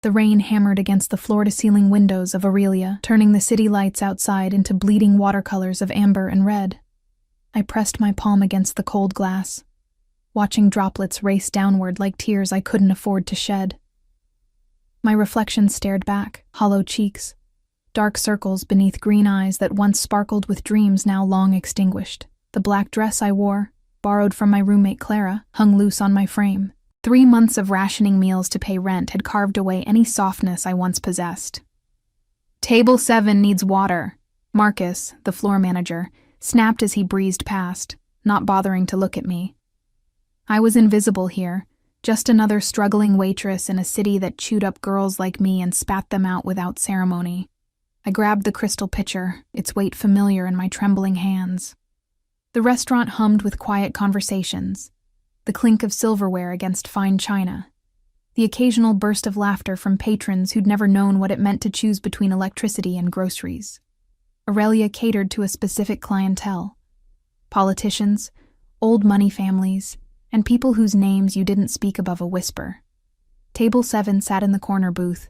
The rain hammered against the floor-to-ceiling windows of Aurelia, turning the city lights outside into bleeding watercolors of amber and red. I pressed my palm against the cold glass, watching droplets race downward like tears I couldn't afford to shed. My reflection stared back, hollow cheeks, dark circles beneath green eyes that once sparkled with dreams now long extinguished. The black dress I wore, borrowed from my roommate Clara, hung loose on my frame. 3 months of rationing meals to pay rent had carved away any softness I once possessed. "Table 7 needs water," Marcus, the floor manager, snapped as he breezed past, not bothering to look at me. I was invisible here, just another struggling waitress in a city that chewed up girls like me and spat them out without ceremony. I grabbed the crystal pitcher, its weight familiar in my trembling hands. The restaurant hummed with quiet conversations, the clink of silverware against fine china, the occasional burst of laughter from patrons who'd never known what it meant to choose between electricity and groceries. Aurelia catered to a specific clientele: politicians, old money families, and people whose names you didn't speak above a whisper. Table 7 sat in the corner booth,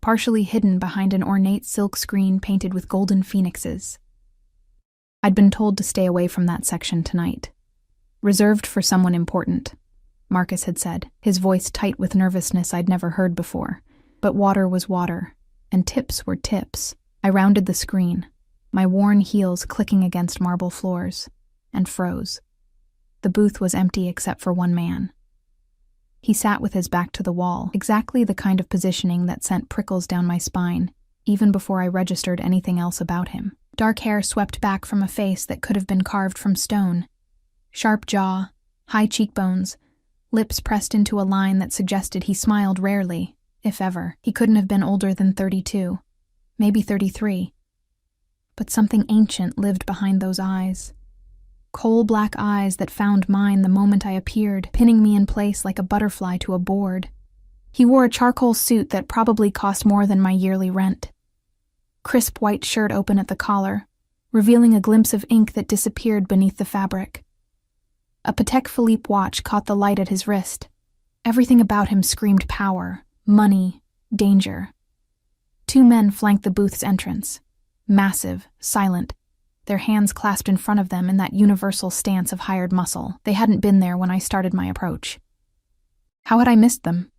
partially hidden behind an ornate silk screen painted with golden phoenixes. I'd been told to stay away from that section tonight. "Reserved for someone important," Marcus had said, his voice tight with nervousness I'd never heard before. But water was water, and tips were tips. I rounded the screen, my worn heels clicking against marble floors, and froze. The booth was empty except for one man. He sat with his back to the wall, exactly the kind of positioning that sent prickles down my spine, even before I registered anything else about him. Dark hair swept back from a face that could have been carved from stone. Sharp jaw, high cheekbones, lips pressed into a line that suggested he smiled rarely, if ever. He couldn't have been older than 32, maybe 33. But something ancient lived behind those eyes. Coal-black eyes that found mine the moment I appeared, pinning me in place like a butterfly to a board. He wore a charcoal suit that probably cost more than my yearly rent. Crisp white shirt open at the collar, revealing a glimpse of ink that disappeared beneath the fabric. A Patek Philippe watch caught the light at his wrist. Everything about him screamed power, money, danger. 2 men flanked the booth's entrance. Massive, silent, their hands clasped in front of them in that universal stance of hired muscle. They hadn't been there when I started my approach. How had I missed them?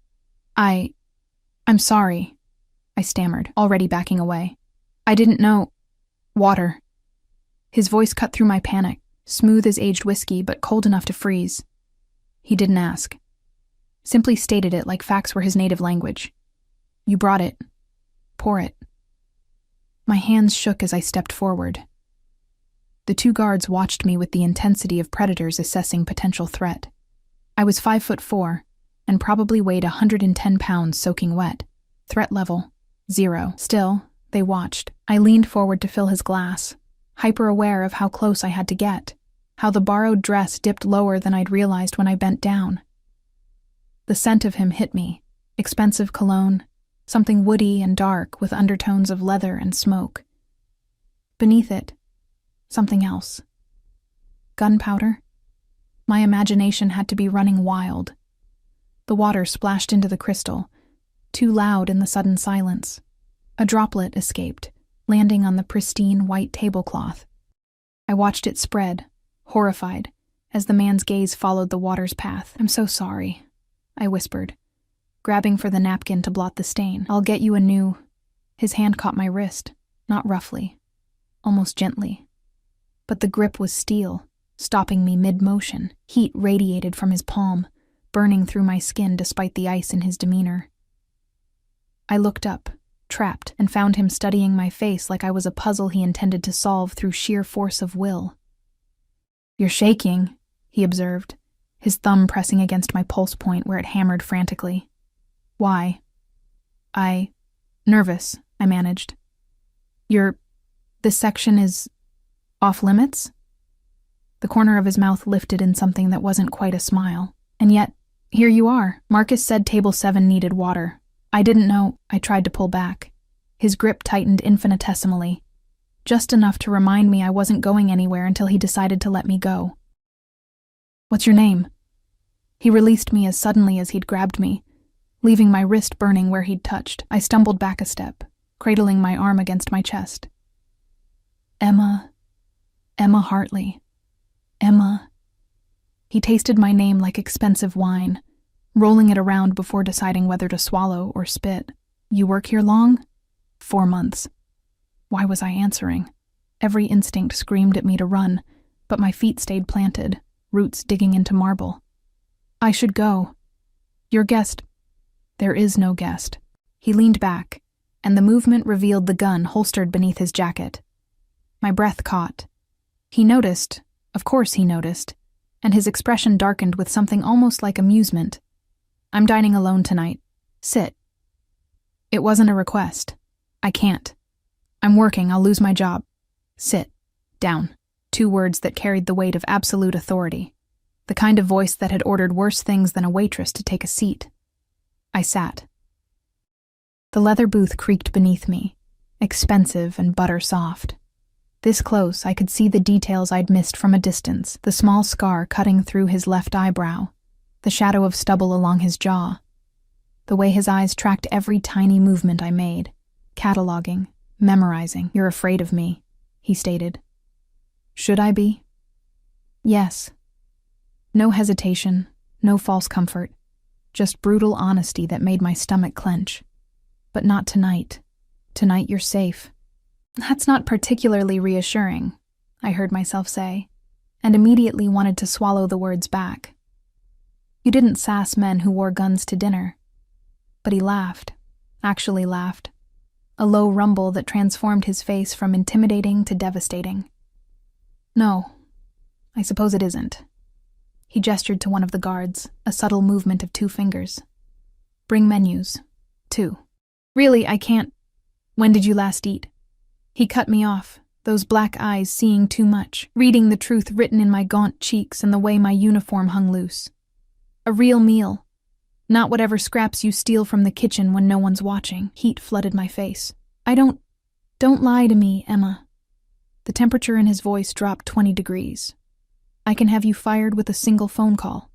I'm sorry, I stammered, already backing away. I didn't know. Water. His voice cut through my panic, smooth as aged whiskey but cold enough to freeze. He didn't ask. Simply stated it like facts were his native language. You brought it. Pour it. My hands shook as I stepped forward. The 2 guards watched me with the intensity of predators assessing potential threat. I was 5'4", and probably weighed 110 pounds soaking wet. Threat level, 0. Still, they watched. I leaned forward to fill his glass, hyper-aware of how close I had to get, how the borrowed dress dipped lower than I'd realized when I bent down. The scent of him hit me, expensive cologne, something woody and dark with undertones of leather and smoke. Beneath it, something else. Gunpowder? My imagination had to be running wild. The water splashed into the crystal, too loud in the sudden silence. A droplet escaped, landing on the pristine white tablecloth. I watched it spread, horrified, as the man's gaze followed the water's path. "I'm so sorry," I whispered, grabbing for the napkin to blot the stain. "I'll get you a new..." His hand caught my wrist, not roughly, almost gently. But the grip was steel, stopping me mid-motion. Heat radiated from his palm, burning through my skin despite the ice in his demeanor. I looked up, trapped, and found him studying my face like I was a puzzle he intended to solve through sheer force of will. "You're shaking," he observed, his thumb pressing against my pulse point where it hammered frantically. "Why?" Nervous, I managed. This section is off limits?" The corner of his mouth lifted in something that wasn't quite a smile. "And yet, here you are. Marcus said table 7 needed water. I didn't know." I tried to pull back. His grip tightened infinitesimally, just enough to remind me I wasn't going anywhere until he decided to let me go. "What's your name?" He released me as suddenly as he'd grabbed me, leaving my wrist burning where he'd touched. I stumbled back a step, cradling my arm against my chest. Emma Hartley. Emma. He tasted my name like expensive wine, rolling it around before deciding whether to swallow or spit. You work here long? 4 months. Why was I answering? Every instinct screamed at me to run, but my feet stayed planted, roots digging into marble. I should go. Your guest. There is no guest. He leaned back, and the movement revealed the gun holstered beneath his jacket. My breath caught. He noticed, of course he noticed, and his expression darkened with something almost like amusement. I'm dining alone tonight. Sit. It wasn't a request. I can't. I'm working, I'll lose my job. Sit. Down. 2 words that carried the weight of absolute authority. The kind of voice that had ordered worse things than a waitress to take a seat. I sat. The leather booth creaked beneath me, expensive and butter soft. This close, I could see the details I'd missed from a distance, the small scar cutting through his left eyebrow, the shadow of stubble along his jaw, the way his eyes tracked every tiny movement I made, cataloging, memorizing. You're afraid of me, he stated. Should I be? Yes. No hesitation, no false comfort, just brutal honesty that made my stomach clench. But not tonight. Tonight you're safe. That's not particularly reassuring, I heard myself say, and immediately wanted to swallow the words back. You didn't sass men who wore guns to dinner. But he laughed, actually laughed, a low rumble that transformed his face from intimidating to devastating. No, I suppose it isn't. He gestured to one of the guards, a subtle movement of 2 fingers. Bring menus. 2. Really, I can't. When did you last eat? He cut me off, those black eyes seeing too much, reading the truth written in my gaunt cheeks and the way my uniform hung loose. A real meal. Not whatever scraps you steal from the kitchen when no one's watching. Heat flooded my face. Don't lie to me, Emma. The temperature in his voice dropped 20 degrees. I can have you fired with a single phone call.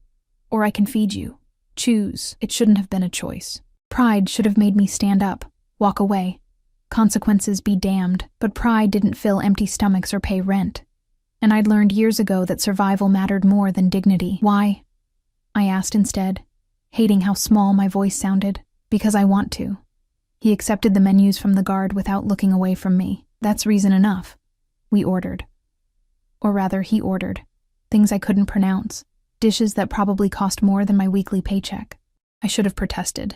Or I can feed you. Choose. It shouldn't have been a choice. Pride should have made me stand up, walk away. Consequences be damned, but pride didn't fill empty stomachs or pay rent. And I'd learned years ago that survival mattered more than dignity. Why? I asked instead, hating how small my voice sounded. Because I want to. He accepted the menus from the guard without looking away from me. That's reason enough. We ordered. Or rather, he ordered. Things I couldn't pronounce. Dishes that probably cost more than my weekly paycheck. I should have protested.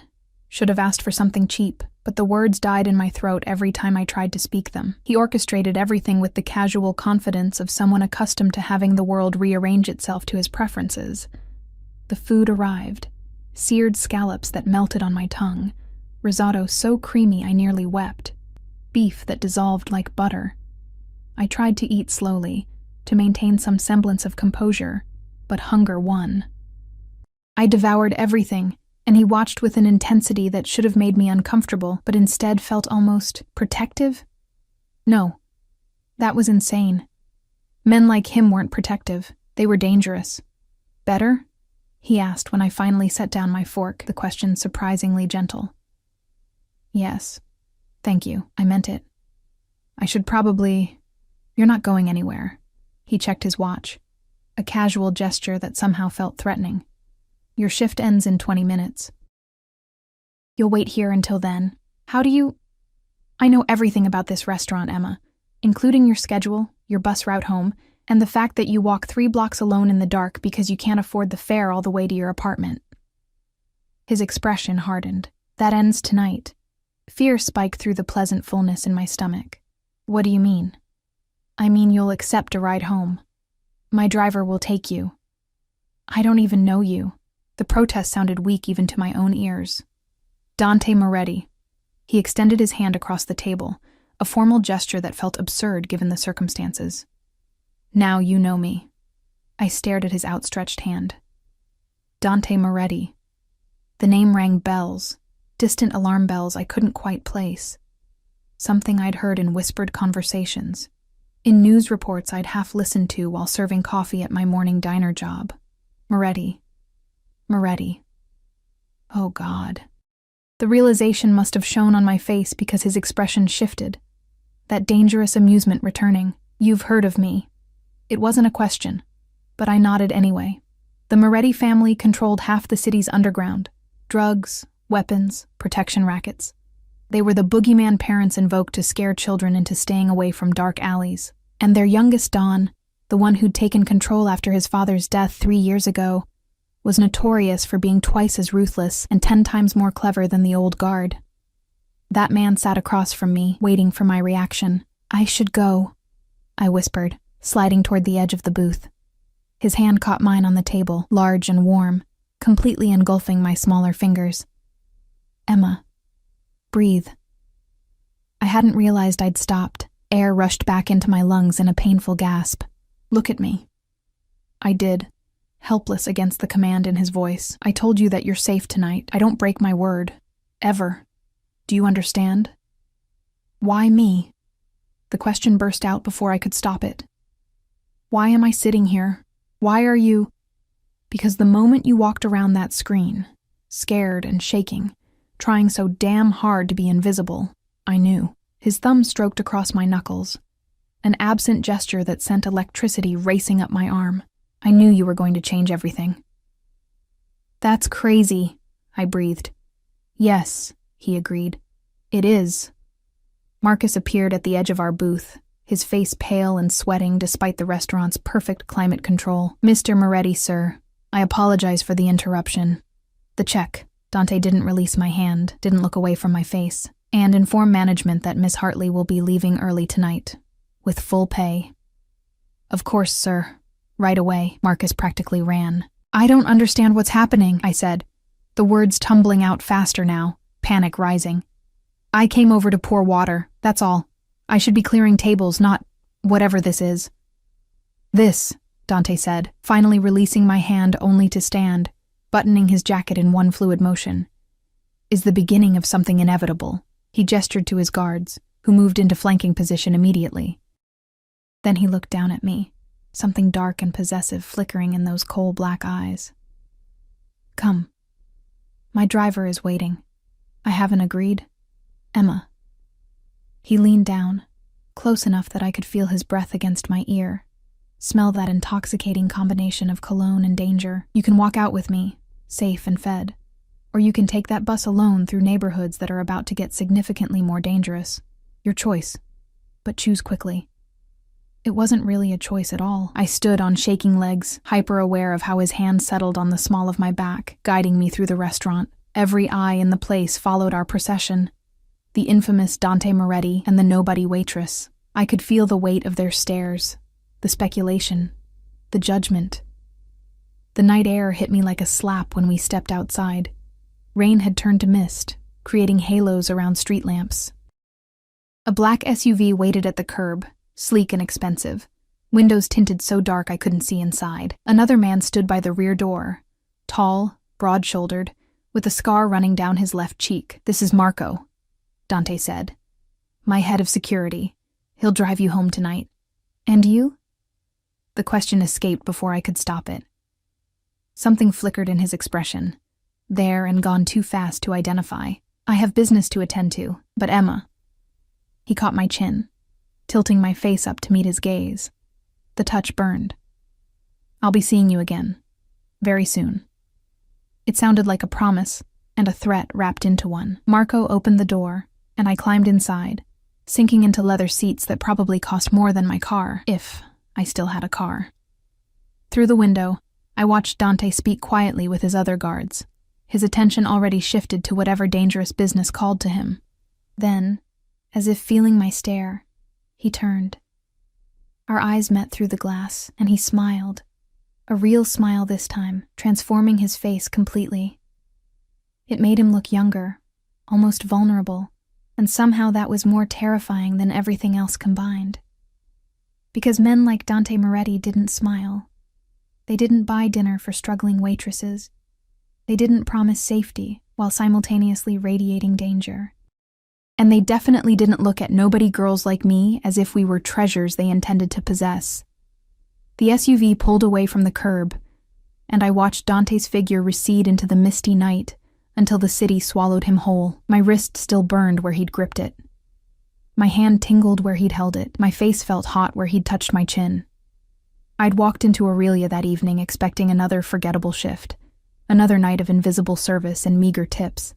Should have asked for something cheap, but the words died in my throat every time I tried to speak them. He orchestrated everything with the casual confidence of someone accustomed to having the world rearrange itself to his preferences. The food arrived. Seared scallops that melted on my tongue. Risotto so creamy I nearly wept. Beef that dissolved like butter. I tried to eat slowly, to maintain some semblance of composure, but hunger won. I devoured everything, and he watched with an intensity that should have made me uncomfortable, but instead felt almost protective? No, that was insane. Men like him weren't protective, they were dangerous. Better? He asked when I finally set down my fork, the question surprisingly gentle. Yes, thank you, I meant it. I should probably... You're not going anywhere. He checked his watch, a casual gesture that somehow felt threatening. Your shift ends in 20 minutes. You'll wait here until then. How do you... I know everything about this restaurant, Emma, including your schedule, your bus route home, and the fact that you walk 3 blocks alone in the dark because you can't afford the fare all the way to your apartment. His expression hardened. That ends tonight. Fear spiked through the pleasant fullness in my stomach. What do you mean? I mean you'll accept a ride home. My driver will take you. I don't even know you. The protest sounded weak even to my own ears. Dante Moretti. He extended his hand across the table, a formal gesture that felt absurd given the circumstances. Now you know me. I stared at his outstretched hand. Dante Moretti. The name rang bells, distant alarm bells I couldn't quite place. Something I'd heard in whispered conversations, in news reports I'd half listened to while serving coffee at my morning diner job. Moretti. Oh God. The realization must have shown on my face because his expression shifted. That dangerous amusement returning. "You've heard of me." It wasn't a question, but I nodded anyway. The Moretti family controlled half the city's underground. Drugs, weapons, protection rackets. They were the boogeyman parents invoked to scare children into staying away from dark alleys. And their youngest, Don, the one who'd taken control after his father's death 3 years ago, was notorious for being twice as ruthless and 10 times more clever than the old guard. That man sat across from me, waiting for my reaction. "I should go," I whispered, sliding toward the edge of the booth. His hand caught mine on the table, large and warm, completely engulfing my smaller fingers. "Emma, breathe." I hadn't realized I'd stopped. Air rushed back into my lungs in a painful gasp. "Look at me." I did, helpless against the command in his voice. "I told you that you're safe tonight. I don't break my word. Ever. Do you understand?" "Why me?" The question burst out before I could stop it. "Why am I sitting here? Why are you—" Because the moment you walked around that screen, scared and shaking, trying so damn hard to be invisible, I knew. His thumb stroked across my knuckles, an absent gesture that sent electricity racing up my arm. "I knew you were going to change everything." "That's crazy," I breathed. "Yes," he agreed. "It is." Marcus appeared at the edge of our booth, his face pale and sweating despite the restaurant's perfect climate control. "Mr. Moretti, sir, I apologize for the interruption. The check." Dante didn't release my hand, didn't look away from my face. "And inform management that Miss Hartley will be leaving early tonight, with full pay." "Of course, sir." Right away, Marcus practically ran. "I don't understand what's happening," I said, the words tumbling out faster now, panic rising. "I came over to pour water, that's all. I should be clearing tables, not whatever this is." "This," Dante said, finally releasing my hand only to stand, buttoning his jacket in one fluid motion, "is the beginning of something inevitable." He gestured to his guards, who moved into flanking position immediately. Then he looked down at me, something dark and possessive flickering in those coal-black eyes. "Come. My driver is waiting. I haven't agreed. Emma." He leaned down, close enough that I could feel his breath against my ear, smell that intoxicating combination of cologne and danger. "You can walk out with me, safe and fed. Or you can take that bus alone through neighborhoods that are about to get significantly more dangerous. Your choice. But choose quickly." It wasn't really a choice at all. I stood on shaking legs, hyper-aware of how his hand settled on the small of my back, guiding me through the restaurant. Every eye in the place followed our procession. The infamous Dante Moretti and the nobody waitress. I could feel the weight of their stares, the speculation, the judgment. The night air hit me like a slap when we stepped outside. Rain had turned to mist, creating halos around street lamps. A black SUV waited at the curb, sleek and expensive, windows tinted so dark I couldn't see inside. Another man stood by the rear door, tall, broad-shouldered, with a scar running down his left cheek. "This is Marco," Dante said. "My head of security. He'll drive you home tonight." "And you?" The question escaped before I could stop it. Something flickered in his expression, there and gone too fast to identify. "I have business to attend to, but Emma." He caught my chin, tilting my face up to meet his gaze. The touch burned. "I'll be seeing you again. Very soon." It sounded like a promise and a threat wrapped into one. Marco opened the door, and I climbed inside, sinking into leather seats that probably cost more than my car, if I still had a car. Through the window, I watched Dante speak quietly with his other guards, his attention already shifted to whatever dangerous business called to him. Then, as if feeling my stare, he turned. Our eyes met through the glass, and he smiled. A real smile this time, transforming his face completely. It made him look younger, almost vulnerable, and somehow that was more terrifying than everything else combined. Because men like Dante Moretti didn't smile. They didn't buy dinner for struggling waitresses. They didn't promise safety while simultaneously radiating danger. And they definitely didn't look at nobody girls like me as if we were treasures they intended to possess. The SUV pulled away from the curb, and I watched Dante's figure recede into the misty night, until the city swallowed him whole. My wrist still burned where he'd gripped it. My hand tingled where he'd held it. My face felt hot where he'd touched my chin. I'd walked into Aurelia that evening expecting another forgettable shift, another night of invisible service and meager tips.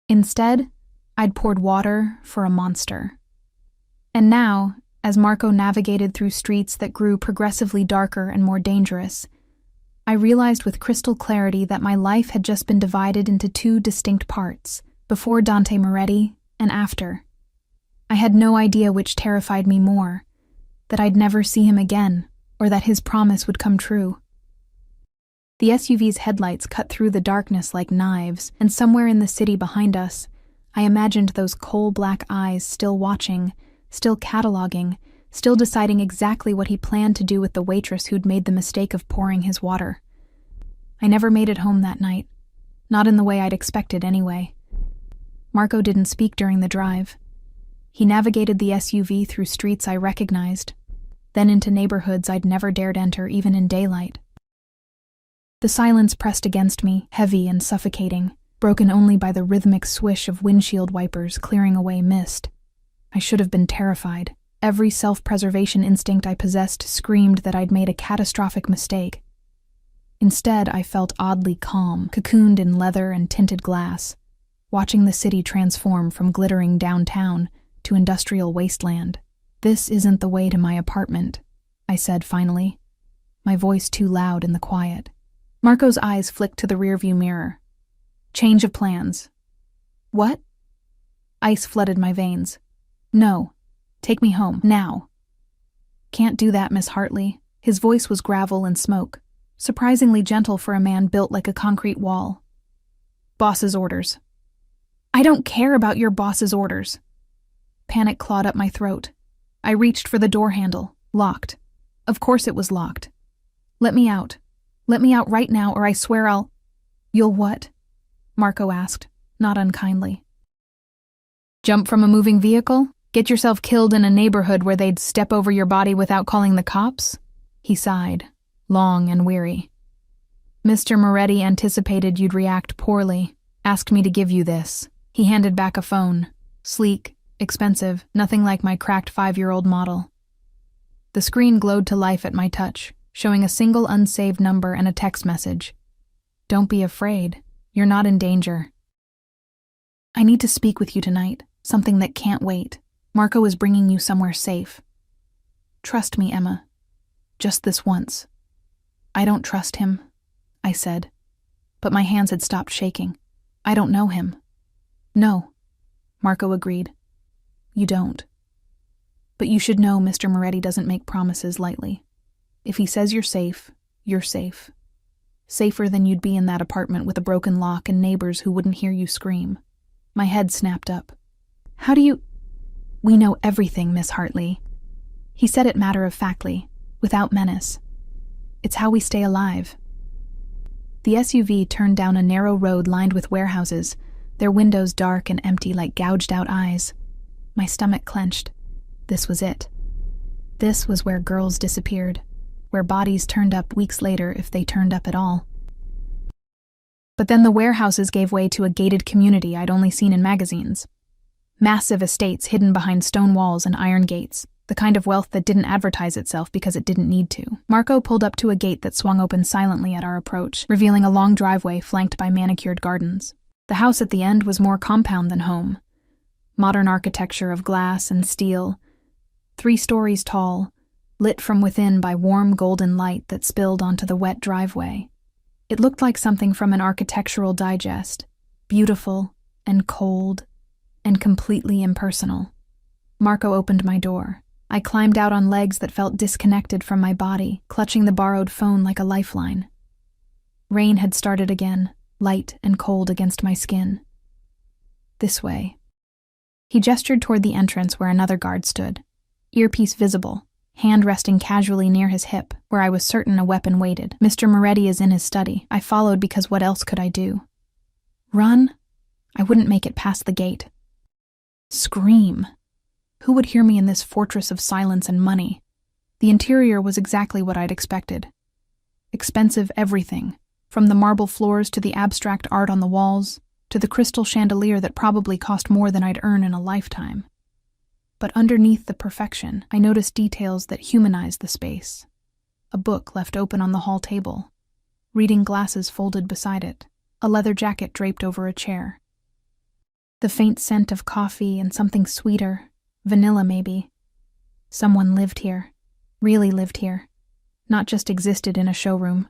Instead, I'd poured water for a monster. And now, as Marco navigated through streets that grew progressively darker and more dangerous, I realized with crystal clarity that my life had just been divided into two distinct parts, before Dante Moretti and after. I had no idea which terrified me more, that I'd never see him again, or that his promise would come true. The SUV's headlights cut through the darkness like knives, and somewhere in the city behind us, I imagined those coal-black eyes still watching, still cataloging, still deciding exactly what he planned to do with the waitress who'd made the mistake of pouring his water. I never made it home that night, not in the way I'd expected anyway. Marco didn't speak during the drive. He navigated the SUV through streets I recognized, then into neighborhoods I'd never dared enter even in daylight. The silence pressed against me, heavy and suffocating, broken only by the rhythmic swish of windshield wipers clearing away mist. I should have been terrified. Every self-preservation instinct I possessed screamed that I'd made a catastrophic mistake. Instead, I felt oddly calm, cocooned in leather and tinted glass, watching the city transform from glittering downtown to industrial wasteland. "This isn't the way to my apartment," I said finally, my voice too loud in the quiet. Marco's eyes flicked to the rearview mirror. "Change of plans." "What?" Ice flooded my veins. "No. Take me home, now." "Can't do that, Miss Hartley." His voice was gravel and smoke, surprisingly gentle for a man built like a concrete wall. "Boss's orders." "I don't care about your boss's orders." Panic clawed up my throat. I reached for the door handle, locked. Of course it was locked. "Let me out. Let me out right now, or I swear I'll—" "You'll what?" Marco asked, not unkindly. "Jump from a moving vehicle? Get yourself killed in a neighborhood where they'd step over your body without calling the cops?" He sighed, long and weary. "Mr. Moretti anticipated you'd react poorly, asked me to give you this." He handed back a phone, sleek, expensive, nothing like my cracked 5-year-old model. The screen glowed to life at my touch, showing a single unsaved number and a text message. "Don't be afraid. You're not in danger. I need to speak with you tonight, something that can't wait. Marco is bringing you somewhere safe. Trust me, Emma. Just this once." "I don't trust him," I said, but my hands had stopped shaking. "I don't know him." "No," Marco agreed. "You don't. But you should know Mr. Moretti doesn't make promises lightly. If he says you're safe, you're safe. Safer than you'd be in that apartment with a broken lock and neighbors who wouldn't hear you scream." My head snapped up. "How do you—" "We know everything, Miss Hartley." He said it matter-of-factly, without menace. "It's how we stay alive." The SUV turned down a narrow road lined with warehouses, their windows dark and empty like gouged-out eyes. My stomach clenched. This was it. This was where girls disappeared, where bodies turned up weeks later if they turned up at all. But then the warehouses gave way to a gated community I'd only seen in magazines. Massive estates hidden behind stone walls and iron gates, the kind of wealth that didn't advertise itself because it didn't need to. Marco pulled up to a gate that swung open silently at our approach, revealing a long driveway flanked by manicured gardens. The house at the end was more compound than home. Modern architecture of glass and steel, 3 stories tall, lit from within by warm golden light that spilled onto the wet driveway. It looked like something from an architectural digest, beautiful and cold and completely impersonal. Marco opened my door. I climbed out on legs that felt disconnected from my body, clutching the borrowed phone like a lifeline. Rain had started again, light and cold against my skin. "This way." He gestured toward the entrance where another guard stood, earpiece visible, hand resting casually near his hip, where I was certain a weapon waited. "Mr. Moretti is in his study." I followed because what else could I do? Run? I wouldn't make it past the gate. Scream? Who would hear me in this fortress of silence and money? The interior was exactly what I'd expected. Expensive everything, From the marble floors to the abstract art on the walls, to the crystal chandelier that probably cost more than I'd earn in a lifetime. But underneath the perfection, I noticed details that humanized the space. A book left open on the hall table, reading glasses folded beside it, a leather jacket draped over a chair. The faint scent of coffee and something sweeter, vanilla maybe. Someone lived here, really lived here, not just existed in a showroom.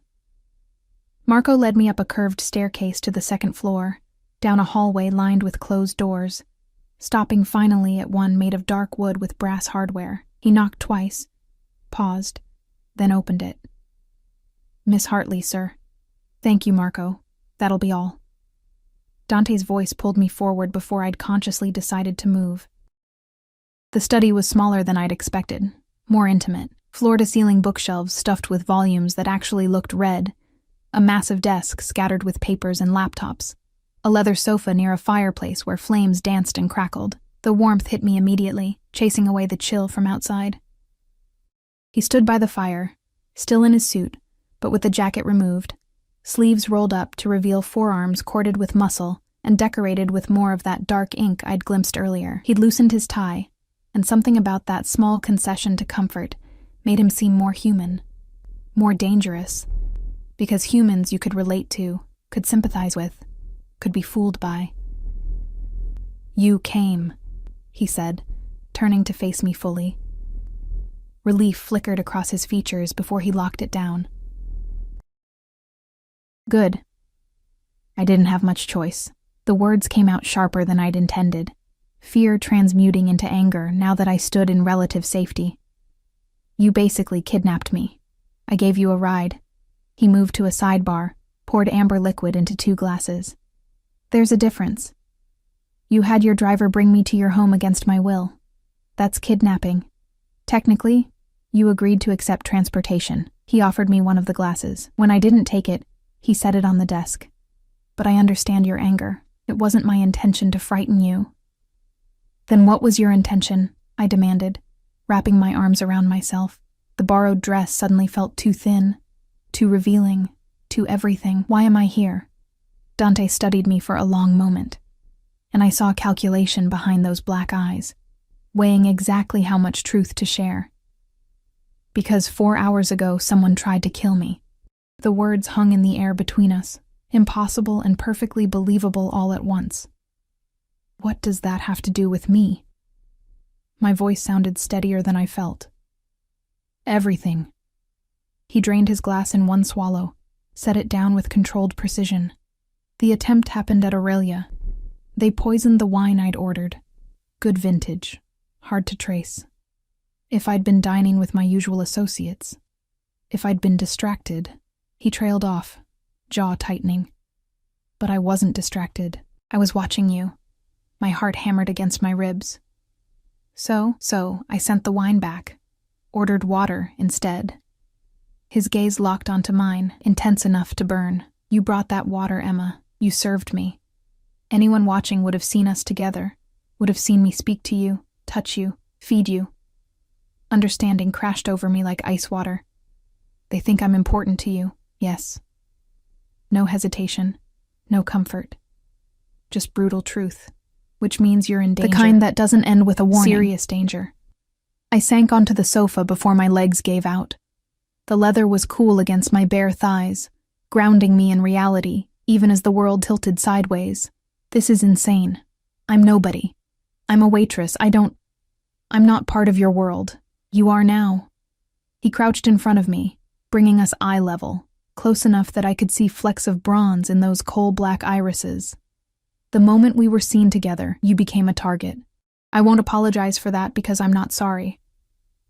Marco led me up a curved staircase to the second floor, down a hallway lined with closed doors, stopping finally at one made of dark wood with brass hardware. He knocked twice, paused, then opened it. "Miss Hartley, sir." "Thank you, Marco. That'll be all." Dante's voice pulled me forward before I'd consciously decided to move. The study was smaller than I'd expected, more intimate. Floor-to-ceiling bookshelves stuffed with volumes that actually looked read, a massive desk scattered with papers and laptops, a leather sofa near a fireplace where flames danced and crackled. The warmth hit me immediately, chasing away the chill from outside. He stood by the fire, still in his suit, but with the jacket removed, sleeves rolled up to reveal forearms corded with muscle and decorated with more of that dark ink I'd glimpsed earlier. He'd loosened his tie, and something about that small concession to comfort made him seem more human, more dangerous, because humans you could relate to, could sympathize with, could be fooled by. "You came," he said, turning to face me fully. Relief flickered across his features before he locked it down. "Good." I didn't have much choice. The words came out sharper than I'd intended, fear transmuting into anger now that I stood in relative safety. "You basically kidnapped me. I gave you a ride." He moved to a sidebar, poured amber liquid into 2 glasses. "There's a difference. You had your driver bring me to your home against my will. That's kidnapping. Technically, you agreed to accept transportation." He offered me one of the glasses. When I didn't take it, he set it on the desk. "But I understand your anger. It wasn't my intention to frighten you." "Then what was your intention?" I demanded, wrapping my arms around myself. The borrowed dress suddenly felt too thin, too revealing, too everything. "Why am I here?" Dante studied me for a long moment, and I saw calculation behind those black eyes, weighing exactly how much truth to share. "Because 4 hours ago someone tried to kill me." The words hung in the air between us, impossible and perfectly believable all at once. "What does that have to do with me?" My voice sounded steadier than I felt. "Everything." He drained his glass in one swallow, set it down with controlled precision. "The attempt happened at Aurelia. They poisoned the wine I'd ordered. Good vintage, hard to trace. If I'd been dining with my usual associates, if I'd been distracted..." He trailed off, jaw tightening. "But I wasn't distracted. I was watching you." My heart hammered against my ribs. So I sent the wine back, ordered water instead." His gaze locked onto mine, intense enough to burn. "You brought that water, Emma. You served me. Anyone watching would have seen us together, would have seen me speak to you, touch you, feed you." Understanding crashed over me like ice water. "They think I'm important to you, yes." No hesitation, no comfort. Just brutal truth, which means you're in danger. The kind that doesn't end with a warning. Serious danger. I sank onto the sofa before my legs gave out. The leather was cool against my bare thighs, grounding me in reality, even as the world tilted sideways. "This is insane. I'm nobody. I'm a waitress. I'm not part of your world. You are now." He crouched in front of me, bringing us eye level, close enough that I could see flecks of bronze in those coal-black irises. "The moment we were seen together, you became a target. I won't apologize for that because I'm not sorry.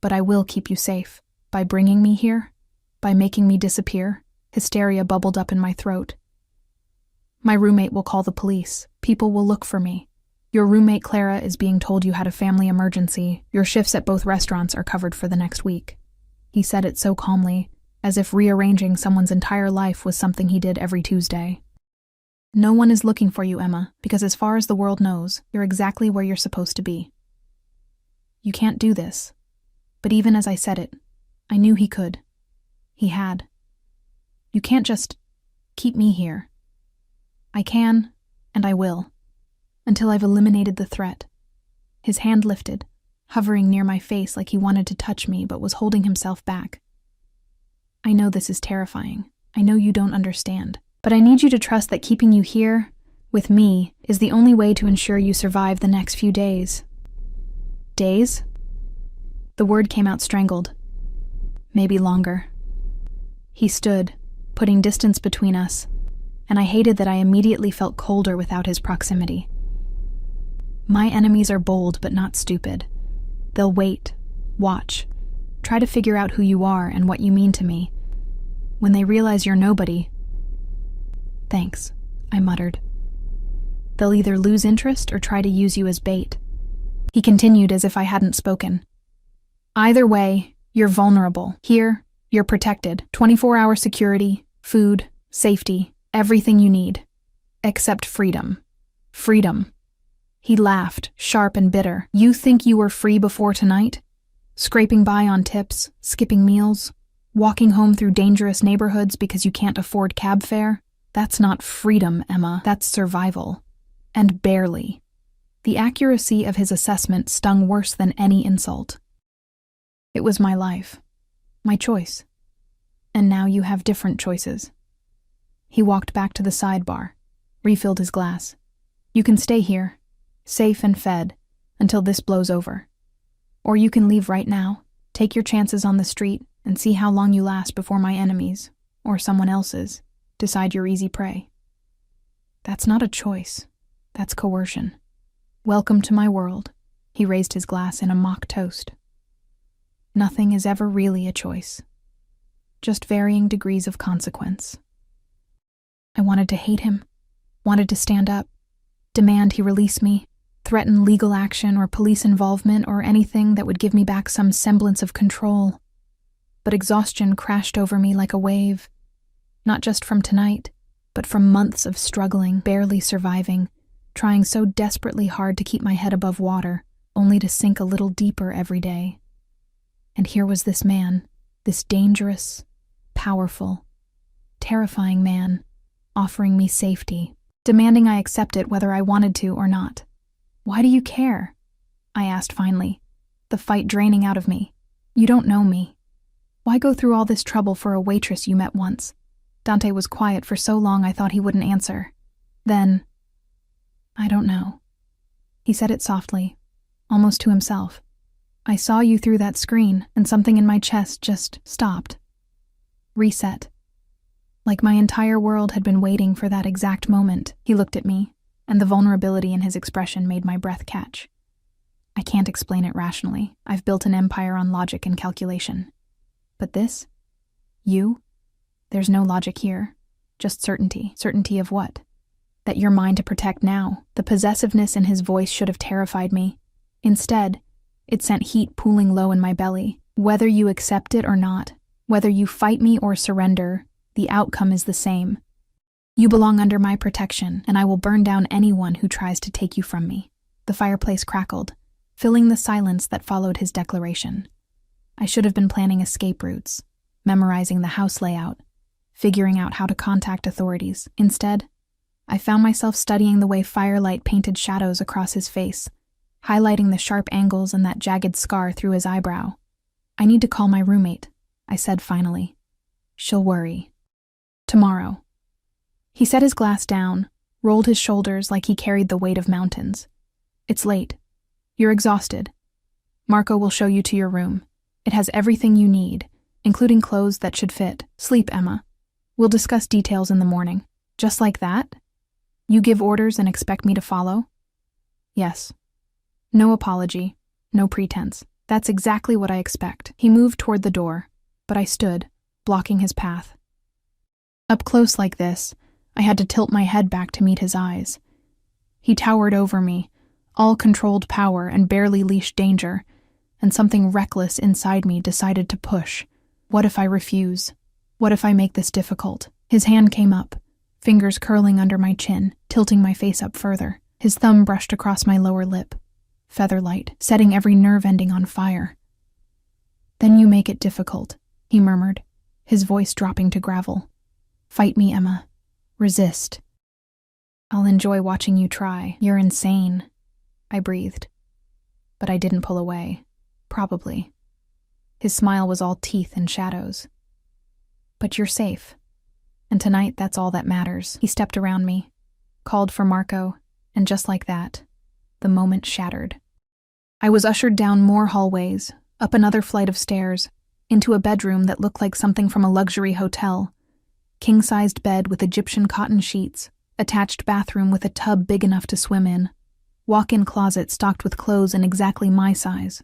But I will keep you safe. By bringing me here, by making me disappear." Hysteria bubbled up in my throat. "My roommate will call the police. People will look for me. Your roommate Clara is being told you had a family emergency. Your shifts at both restaurants are covered for the next week." He said it so calmly, as if rearranging someone's entire life was something he did every Tuesday. "No one is looking for you, Emma, because as far as the world knows, you're exactly where you're supposed to be. You can't do this." But even as I said it, I knew he could. He had. "You can't just..." Keep me here. I can, and I will, until I've eliminated the threat. His hand lifted, hovering near my face like he wanted to touch me but was holding himself back. I know this is terrifying. I know you don't understand. But I need you to trust that keeping you here, with me, is the only way to ensure you survive the next few days. Days? The word came out strangled. Maybe longer. He stood, putting distance between us, and I hated that I immediately felt colder without his proximity. My enemies are bold but not stupid. They'll wait, watch, try to figure out who you are and what you mean to me. When they realize you're nobody... Thanks, I muttered. They'll either lose interest or try to use you as bait. He continued as if I hadn't spoken. Either way, you're vulnerable. Here, you're protected. 24-hour security, food, safety, everything you need. Except freedom. Freedom. He laughed, sharp and bitter. You think you were free before tonight? Scraping by on tips, skipping meals, walking home through dangerous neighborhoods because you can't afford cab fare? That's not freedom, Emma. That's survival. And barely. The accuracy of his assessment stung worse than any insult. It was my life. My choice. And now you have different choices. He walked back to the sidebar, refilled his glass. You can stay here, safe and fed, until this blows over. Or you can leave right now, take your chances on the street, and see how long you last before my enemies, or someone else's, decide your easy prey. That's not a choice. That's coercion. Welcome to my world. He raised his glass in a mock toast. Nothing is ever really a choice. Just varying degrees of consequence. I wanted to hate him, wanted to stand up, demand he release me, threaten legal action or police involvement or anything that would give me back some semblance of control. But exhaustion crashed over me like a wave, not just from tonight, but from months of struggling, barely surviving, trying so desperately hard to keep my head above water, only to sink a little deeper every day. And here was this man, this dangerous, powerful, terrifying man, offering me safety, demanding I accept it whether I wanted to or not. Why do you care? I asked finally, the fight draining out of me. You don't know me. Why go through all this trouble for a waitress you met once? Dante was quiet for so long I thought he wouldn't answer. Then, I don't know. He said it softly, almost to himself. I saw you through that screen, and something in my chest just stopped. Reset. Like my entire world had been waiting for that exact moment. He looked at me, and the vulnerability in his expression made my breath catch. I can't explain it rationally. I've built an empire on logic and calculation. But this? You? There's no logic here. Just certainty. Certainty of what? That you're mine to protect now. The possessiveness in his voice should have terrified me. Instead, it sent heat pooling low in my belly. Whether you accept it or not, whether you fight me or surrender, the outcome is the same. You belong under my protection, and I will burn down anyone who tries to take you from me. The fireplace crackled, filling the silence that followed his declaration. I should have been planning escape routes, memorizing the house layout, figuring out how to contact authorities. Instead, I found myself studying the way firelight painted shadows across his face, highlighting the sharp angles and that jagged scar through his eyebrow. I need to call my roommate, I said finally. She'll worry. Tomorrow. He set his glass down, rolled his shoulders like he carried the weight of mountains. It's late. You're exhausted. Marco will show you to your room. It has everything you need, including clothes that should fit. Sleep, Emma. We'll discuss details in the morning. Just like that? You give orders and expect me to follow? Yes. No apology, no pretense. That's exactly what I expect. He moved toward the door, but I stood, blocking his path. Up close like this, I had to tilt my head back to meet his eyes. He towered over me, all controlled power and barely leashed danger, and something reckless inside me decided to push. What if I refuse? What if I make this difficult? His hand came up, fingers curling under my chin, tilting my face up further. His thumb brushed across my lower lip, featherlight, setting every nerve ending on fire. Then you make it difficult, he murmured, his voice dropping to gravel. Fight me, Emma. Resist. I'll enjoy watching you try. You're insane, I breathed. But I didn't pull away. Probably. His smile was all teeth and shadows. But you're safe. And tonight, that's all that matters. He stepped around me, called for Marco, and just like that, the moment shattered. I was ushered down more hallways, up another flight of stairs, into a bedroom that looked like something from a luxury hotel. King-sized bed with Egyptian cotton sheets, attached bathroom with a tub big enough to swim in, walk-in closet stocked with clothes in exactly my size.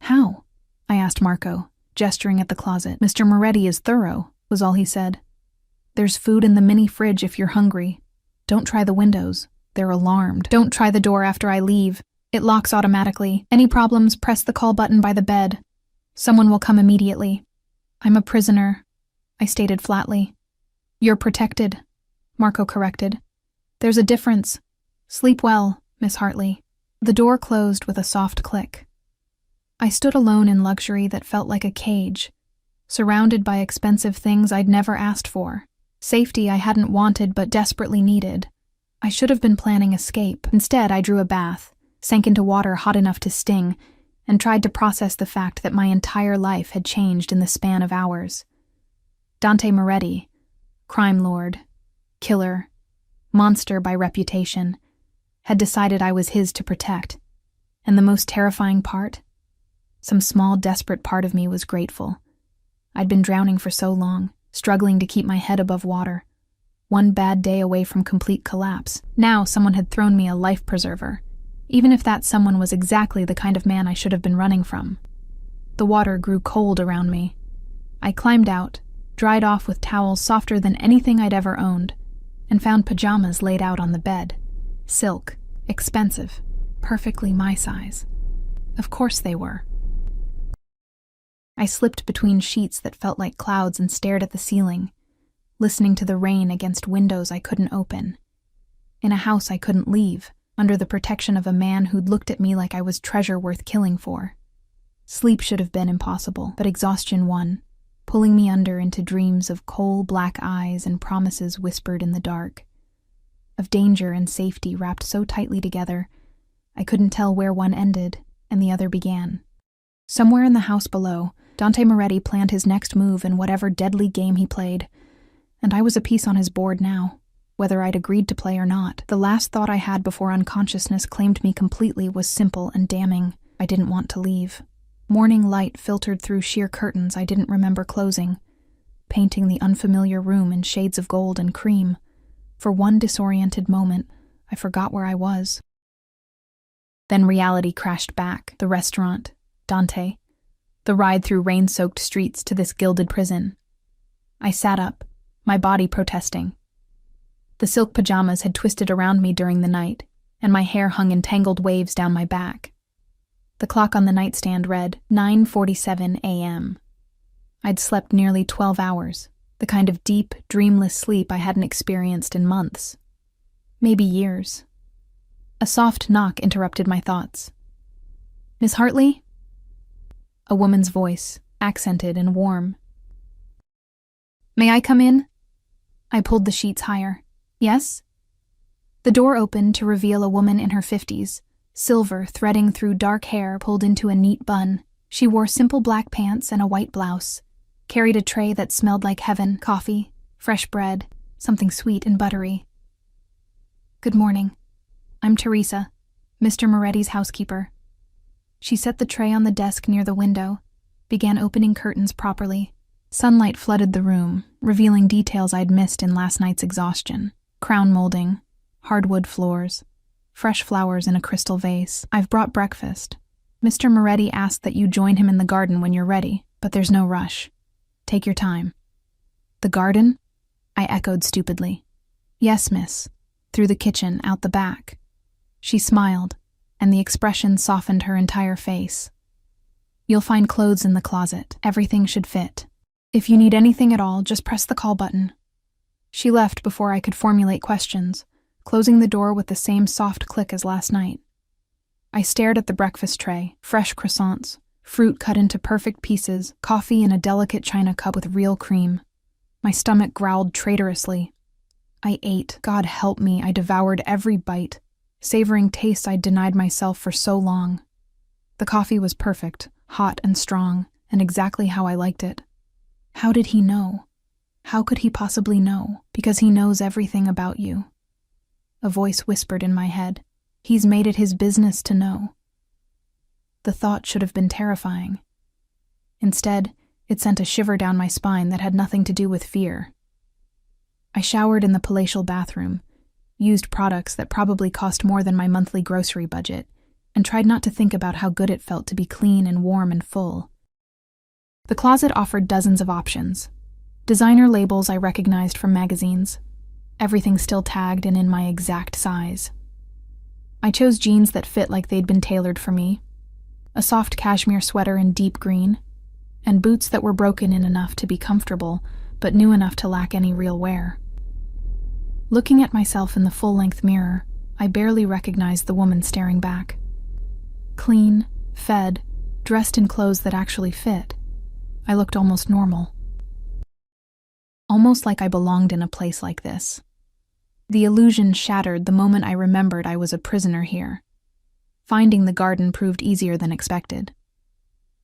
How? I asked Marco, gesturing at the closet. Mr. Moretti is thorough, was all he said. There's food in the mini fridge if you're hungry. Don't try the windows. They're alarmed. Don't try the door after I leave. It locks automatically. Any problems, press the call button by the bed. Someone will come immediately. I'm a prisoner, I stated flatly. You're protected, Marco corrected. There's a difference. Sleep well, Miss Hartley. The door closed with a soft click. I stood alone in luxury that felt like a cage, surrounded by expensive things I'd never asked for. Safety I hadn't wanted but desperately needed. I should have been planning escape. Instead, I drew a bath, sank into water hot enough to sting, and tried to process the fact that my entire life had changed in the span of hours. Dante Moretti, crime lord, killer, monster by reputation, had decided I was his to protect. And the most terrifying part? Some small, desperate part of me was grateful. I'd been drowning for so long, struggling to keep my head above water. One bad day away from complete collapse. Now someone had thrown me a life preserver, even if that someone was exactly the kind of man I should have been running from. The water grew cold around me. I climbed out, dried off with towels softer than anything I'd ever owned, and found pajamas laid out on the bed. Silk, expensive, perfectly my size. Of course they were. I slipped between sheets that felt like clouds and stared at the ceiling, listening to the rain against windows I couldn't open. In a house I couldn't leave, under the protection of a man who'd looked at me like I was treasure worth killing for. Sleep should have been impossible, but exhaustion won, pulling me under into dreams of coal black eyes and promises whispered in the dark. Of danger and safety wrapped so tightly together, I couldn't tell where one ended and the other began. Somewhere in the house below, Dante Moretti planned his next move in whatever deadly game he played, and I was a piece on his board now, whether I'd agreed to play or not. The last thought I had before unconsciousness claimed me completely was simple and damning. I didn't want to leave. Morning light filtered through sheer curtains I didn't remember closing, painting the unfamiliar room in shades of gold and cream. For one disoriented moment, I forgot where I was. Then reality crashed back. The restaurant, Dante, the ride through rain-soaked streets to this gilded prison. I sat up, my body protesting. The silk pajamas had twisted around me during the night, and my hair hung in tangled waves down my back. The clock on the nightstand read 9:47 a.m. I'd slept nearly 12 hours, the kind of deep, dreamless sleep I hadn't experienced in months. Maybe years. A soft knock interrupted my thoughts. "Miss Hartley?" A woman's voice, accented and warm. "May I come in?" I pulled the sheets higher. "Yes?" The door opened to reveal a woman in her 50s, silver threading through dark hair pulled into a neat bun. She wore simple black pants and a white blouse, carried a tray that smelled like heaven, coffee, fresh bread, something sweet and buttery. "Good morning. I'm Teresa, Mr. Moretti's housekeeper." She set the tray on the desk near the window, began opening curtains properly. Sunlight flooded the room, revealing details I'd missed in last night's exhaustion. Crown molding, hardwood floors, fresh flowers in a crystal vase. "I've brought breakfast. Mr. Moretti asked that you join him in the garden when you're ready, but there's no rush. Take your time." "The garden?" I echoed stupidly. "Yes, miss. Through the kitchen, out the back." She smiled, and the expression softened her entire face. "You'll find clothes in the closet. Everything should fit. If you need anything at all, just press the call button." She left before I could formulate questions, closing the door with the same soft click as last night. I stared at the breakfast tray, fresh croissants, fruit cut into perfect pieces, coffee in a delicate china cup with real cream. My stomach growled traitorously. I ate. God help me, I devoured every bite, savoring tastes I'd denied myself for so long. The coffee was perfect, hot and strong, and exactly how I liked it. How did he know? How could he possibly know? Because he knows everything about you. A voice whispered in my head, "He's made it his business to know." The thought should have been terrifying. Instead, it sent a shiver down my spine that had nothing to do with fear. I showered in the palatial bathroom, used products that probably cost more than my monthly grocery budget, and tried not to think about how good it felt to be clean and warm and full. The closet offered dozens of options. Designer labels I recognized from magazines. Everything still tagged and in my exact size. I chose jeans that fit like they'd been tailored for me, a soft cashmere sweater in deep green, and boots that were broken in enough to be comfortable, but new enough to lack any real wear. Looking at myself in the full-length mirror, I barely recognized the woman staring back. Clean, fed, dressed in clothes that actually fit, I looked almost normal. Almost like I belonged in a place like this. The illusion shattered the moment I remembered I was a prisoner here. Finding the garden proved easier than expected.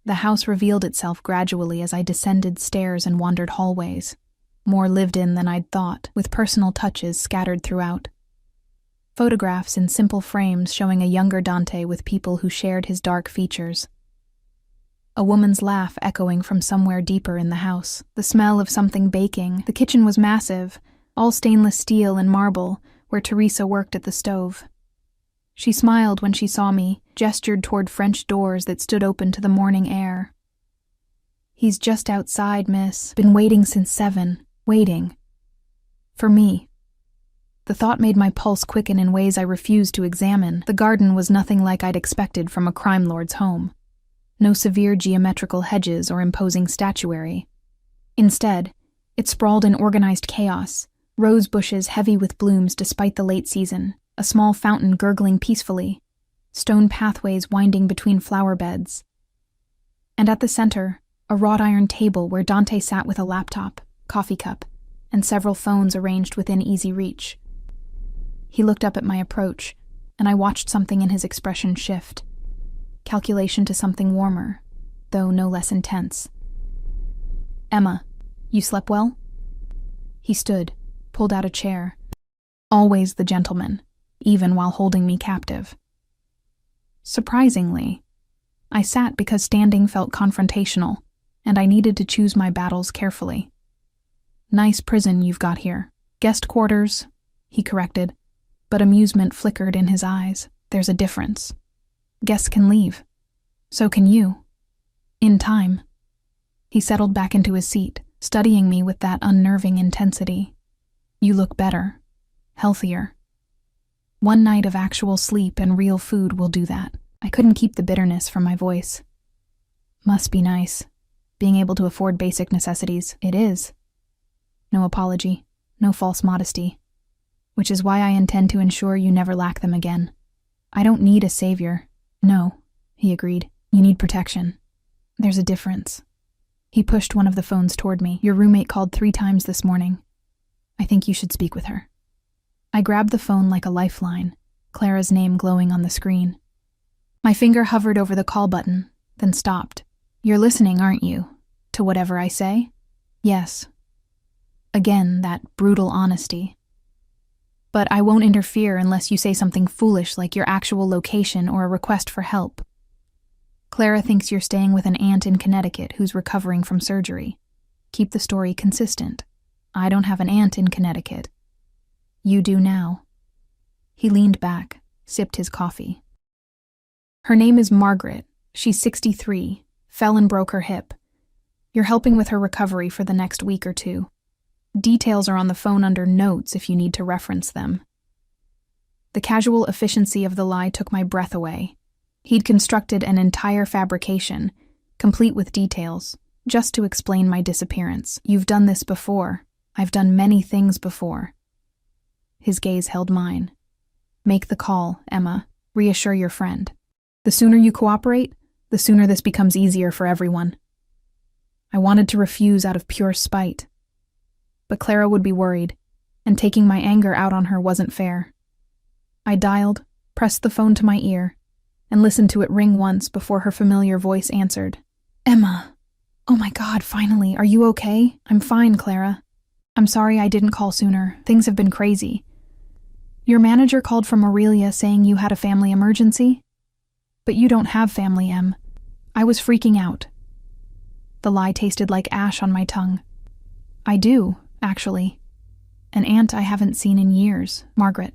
The house revealed itself gradually as I descended stairs and wandered hallways, more lived in than I'd thought, with personal touches scattered throughout. Photographs in simple frames showing a younger Dante with people who shared his dark features. A woman's laugh echoing from somewhere deeper in the house, the smell of something baking. The kitchen was massive, all stainless steel and marble, where Teresa worked at the stove. She smiled when she saw me, gestured toward French doors that stood open to the morning air. "He's just outside, miss. Been waiting since 7. Waiting. For me." The thought made my pulse quicken in ways I refused to examine. The garden was nothing like I'd expected from a crime lord's home. No severe geometrical hedges or imposing statuary. Instead, it sprawled in organized chaos, rose bushes heavy with blooms despite the late season, a small fountain gurgling peacefully, stone pathways winding between flower beds. And at the center, a wrought iron table where Dante sat with a laptop, coffee cup, and several phones arranged within easy reach. He looked up at my approach, and I watched something in his expression shift. Calculation to something warmer, though no less intense. "Emma, you slept well?" He stood, pulled out a chair. Always the gentleman, even while holding me captive. Surprisingly, I sat because standing felt confrontational, and I needed to choose my battles carefully. "Nice prison you've got here. Guest quarters," he corrected, but amusement flickered in his eyes. "There's a difference. Guests can leave. So can you. In time." He settled back into his seat, studying me with that unnerving intensity. "You look better. Healthier. One night of actual sleep and real food will do that." I couldn't keep the bitterness from my voice. "Must be nice. Being able to afford basic necessities. It is." No apology, no false modesty. "Which is why I intend to ensure you never lack them again. I don't need a savior." "No," he agreed. "You need protection. There's a difference." He pushed one of the phones toward me. "Your roommate called 3 times this morning. I think you should speak with her." I grabbed the phone like a lifeline, Clara's name glowing on the screen. My finger hovered over the call button, then stopped. "You're listening, aren't you? To whatever I say?" "Yes." Again, that brutal honesty. "But I won't interfere unless you say something foolish like your actual location or a request for help. Clara thinks you're staying with an aunt in Connecticut who's recovering from surgery. Keep the story consistent. I don't have an aunt in Connecticut. You do now." He leaned back, sipped his coffee. "Her name is Margaret. She's 63, fell and broke her hip. You're helping with her recovery for the next week or 2. Details are on the phone under notes if you need to reference them." The casual efficiency of the lie took my breath away. He'd constructed an entire fabrication, complete with details, just to explain my disappearance. "You've done this before. I've done many things before." His gaze held mine. "Make the call, Emma. Reassure your friend. The sooner you cooperate, the sooner this becomes easier for everyone." I wanted to refuse out of pure spite. But Clara would be worried, and taking my anger out on her wasn't fair. I dialed, pressed the phone to my ear, and listened to it ring once before her familiar voice answered. Emma. Oh my God, finally. Are you okay? I'm fine, Clara. I'm sorry I didn't call sooner. Things have been crazy. Your manager called from Aurelia saying you had a family emergency? But you don't have family, Em. I was freaking out. The lie tasted like ash on my tongue. I do, actually. An aunt I haven't seen in years, Margaret.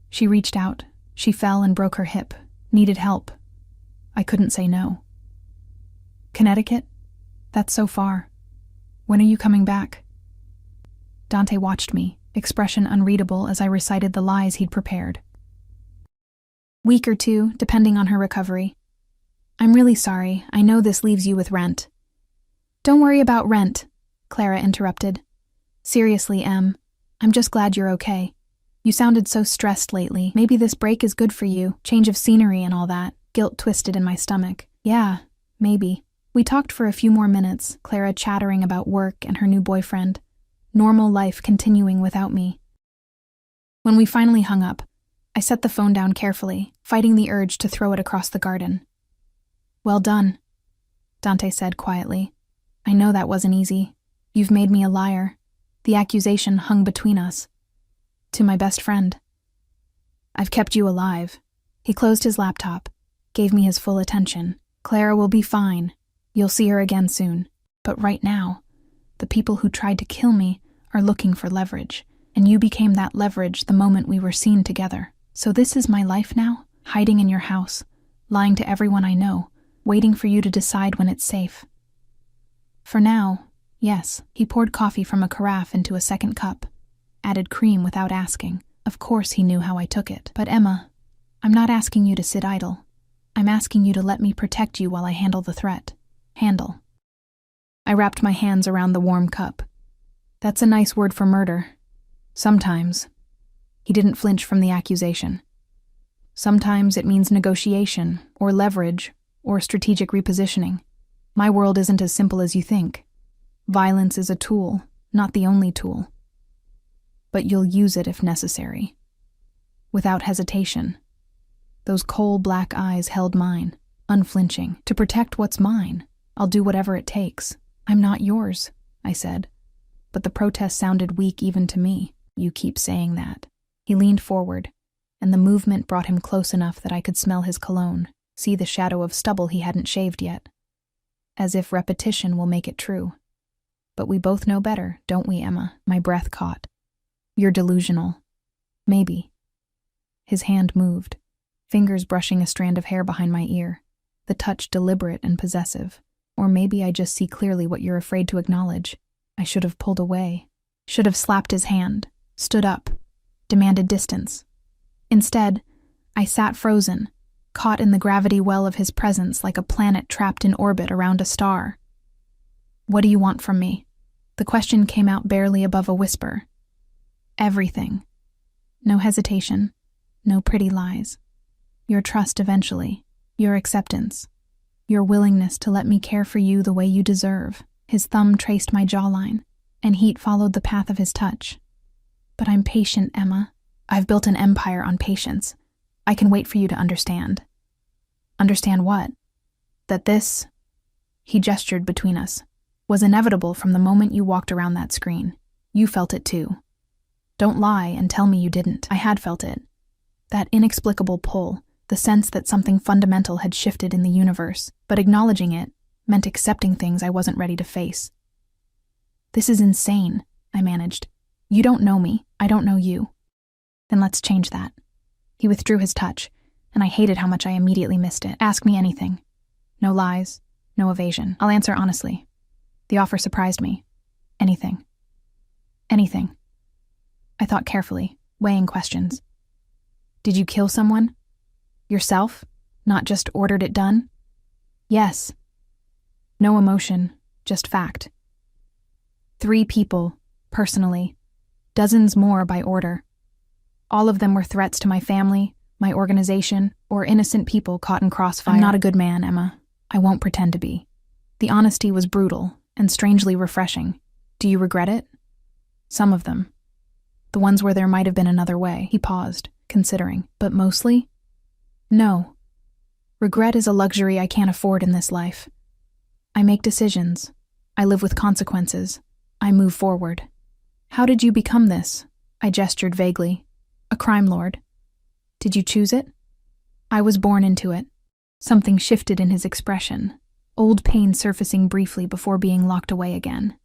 She reached out. She fell and broke her hip. Needed help. I couldn't say no. Connecticut? That's so far. When are you coming back? Dante watched me, expression unreadable as I recited the lies he'd prepared. Week or two, depending on her recovery. I'm really sorry. I know this leaves you with rent. Don't worry about rent, Clara interrupted. Seriously, Em, I'm just glad you're okay. You sounded so stressed lately. Maybe this break is good for you. Change of scenery and all that. Guilt twisted in my stomach. Yeah, maybe. We talked for a few more minutes, Clara chattering about work and her new boyfriend. Normal life continuing without me. When we finally hung up, I set the phone down carefully, fighting the urge to throw it across the garden. Well done, Dante said quietly. I know that wasn't easy. You've made me a liar. The accusation hung between us. To my best friend. I've kept you alive. He closed his laptop, gave me his full attention. Clara will be fine. You'll see her again soon. But right now, the people who tried to kill me are looking for leverage, and you became that leverage the moment we were seen together. So this is my life now, hiding in your house, lying to everyone I know, waiting for you to decide when it's safe. For now, yes, he poured coffee from a carafe into a second cup, added cream without asking. Of course he knew how I took it. But Emma, I'm not asking you to sit idle. I'm asking you to let me protect you while I handle the threat. Handle. I wrapped my hands around the warm cup. That's a nice word for murder. Sometimes. He didn't flinch from the accusation. Sometimes it means negotiation, or leverage, or strategic repositioning. My world isn't as simple as you think. Violence is a tool, not the only tool. But you'll use it if necessary. Without hesitation. Those coal black eyes held mine, unflinching. To protect what's mine, I'll do whatever it takes. I'm not yours, I said. But the protest sounded weak even to me. You keep saying that. He leaned forward, and the movement brought him close enough that I could smell his cologne, see the shadow of stubble he hadn't shaved yet. As if repetition will make it true. But we both know better, don't we, Emma? My breath caught. You're delusional. Maybe. His hand moved, fingers brushing a strand of hair behind my ear, the touch deliberate and possessive. Or maybe I just see clearly what you're afraid to acknowledge. I should have pulled away, should have slapped his hand, stood up, demanded distance. Instead, I sat frozen, caught in the gravity well of his presence like a planet trapped in orbit around a star. What do you want from me? The question came out barely above a whisper. Everything. No hesitation, no pretty lies. Your trust eventually, your acceptance, your willingness to let me care for you the way you deserve. His thumb traced my jawline, and heat followed the path of his touch. But I'm patient, Emma. I've built an empire on patience. I can wait for you to understand. Understand what? That this, he gestured between us, was inevitable from the moment you walked around that screen. You felt it too. Don't lie and tell me you didn't. I had felt it. That inexplicable pull, the sense that something fundamental had shifted in the universe, but acknowledging it meant accepting things I wasn't ready to face. This is insane, I managed. You don't know me, I don't know you. Then let's change that. He withdrew his touch, and I hated how much I immediately missed it. Ask me anything. No lies, no evasion. I'll answer honestly. The offer surprised me. Anything. Anything. I thought carefully, weighing questions. Did you kill someone? Yourself? Not just ordered it done? Yes. No emotion, just fact. 3 people, personally. Dozens more by order. All of them were threats to my family, my organization, or innocent people caught in crossfire. I'm not a good man, Emma. I won't pretend to be. The honesty was brutal and strangely refreshing. Do you regret it? Some of them. the ones where there might have been another way. He paused, considering. But mostly? No. Regret is a luxury I can't afford in this life. I make decisions. I live with consequences. I move forward. How did you become this? I gestured vaguely. A crime lord. Did you choose it? I was born into it. Something shifted in his expression, old pain surfacing briefly before being locked away again.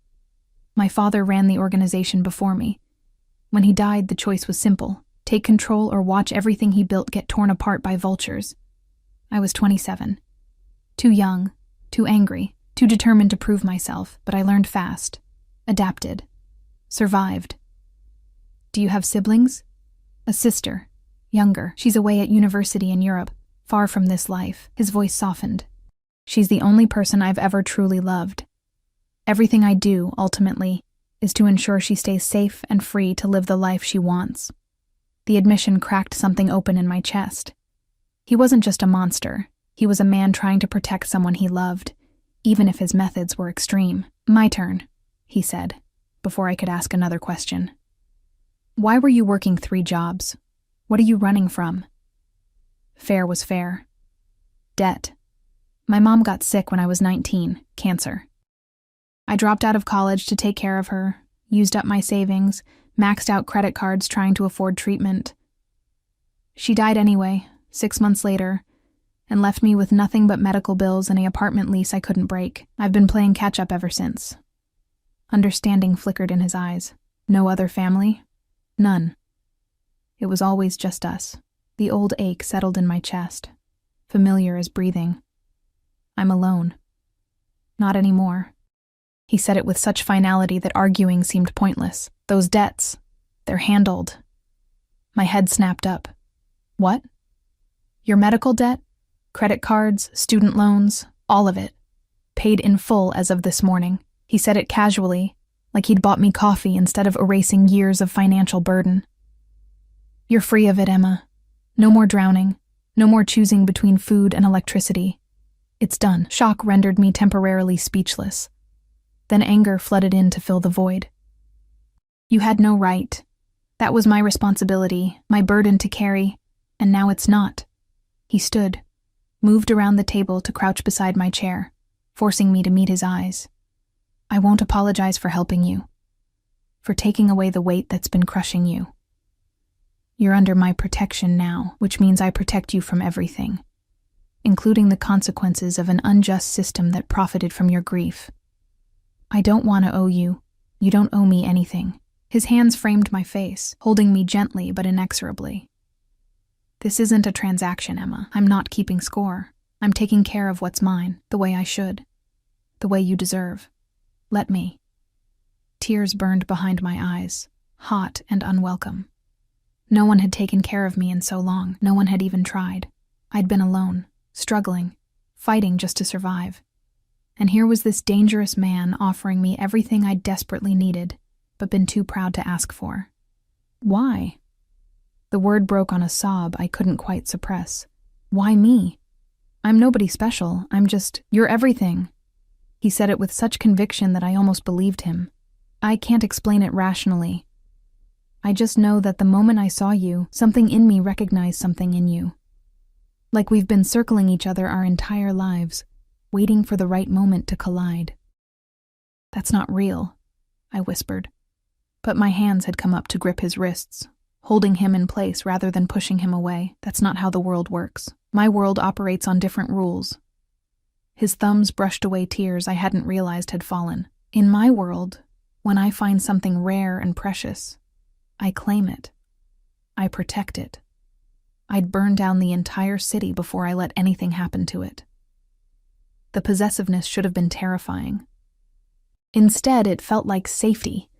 My father ran the organization before me. When he died, the choice was simple: take control or watch everything he built get torn apart by vultures. I was 27. Too young, too angry, too determined to prove myself, but I learned fast, adapted, survived. Do you have siblings? A sister, younger. She's away at university in Europe, far from this life. His voice softened. She's the only person I've ever truly loved. Everything I do, ultimately, is to ensure she stays safe and free to live the life she wants. The admission cracked something open in my chest. He wasn't just a monster. He was a man trying to protect someone he loved, even if his methods were extreme. My turn, he said, before I could ask another question. Why were you working 3 jobs? What are you running from? Fair was fair. Debt. My mom got sick when I was 19, cancer. I dropped out of college to take care of her, used up my savings, maxed out credit cards trying to afford treatment. She died anyway, 6 months later, and left me with nothing but medical bills and an apartment lease I couldn't break. I've been playing catch-up ever since. Understanding flickered in his eyes. No other family? None. It was always just us. The old ache settled in my chest, familiar as breathing. I'm alone. Not anymore. He said it with such finality that arguing seemed pointless. Those debts, they're handled. My head snapped up. What? Your medical debt? Credit cards, student loans, all of it. Paid in full as of this morning. He said it casually, like he'd bought me coffee instead of erasing years of financial burden. You're free of it, Emma. No more drowning. No more choosing between food and electricity. It's done. Shock rendered me temporarily speechless. Then anger flooded in to fill the void. You had no right. That was my responsibility, my burden to carry, and now it's not. He stood, moved around the table to crouch beside my chair, forcing me to meet his eyes. I won't apologize for helping you, for taking away the weight that's been crushing you. You're under my protection now, which means I protect you from everything, including the consequences of an unjust system that profited from your grief. I don't want to owe you. You don't owe me anything. His hands framed my face, holding me gently but inexorably. This isn't a transaction, Emma. I'm not keeping score. I'm taking care of what's mine, the way I should, the way you deserve. Let me. Tears burned behind my eyes, hot and unwelcome. No one had taken care of me in so long. No one had even tried. I'd been alone, struggling, fighting just to survive. And here was this dangerous man offering me everything I desperately needed, but been too proud to ask for. Why? The word broke on a sob I couldn't quite suppress. Why me? I'm nobody special. I'm just, you're everything. He said it with such conviction that I almost believed him. I can't explain it rationally. I just know that the moment I saw you, something in me recognized something in you. Like we've been circling each other our entire lives, waiting for the right moment to collide. That's not real, I whispered. But my hands had come up to grip his wrists, holding him in place rather than pushing him away. That's not how the world works. My world operates on different rules. His thumbs brushed away tears I hadn't realized had fallen. In my world, when I find something rare and precious, I claim it. I protect it. I'd burn down the entire city before I let anything happen to it. The possessiveness should have been terrifying. Instead, it felt like safety,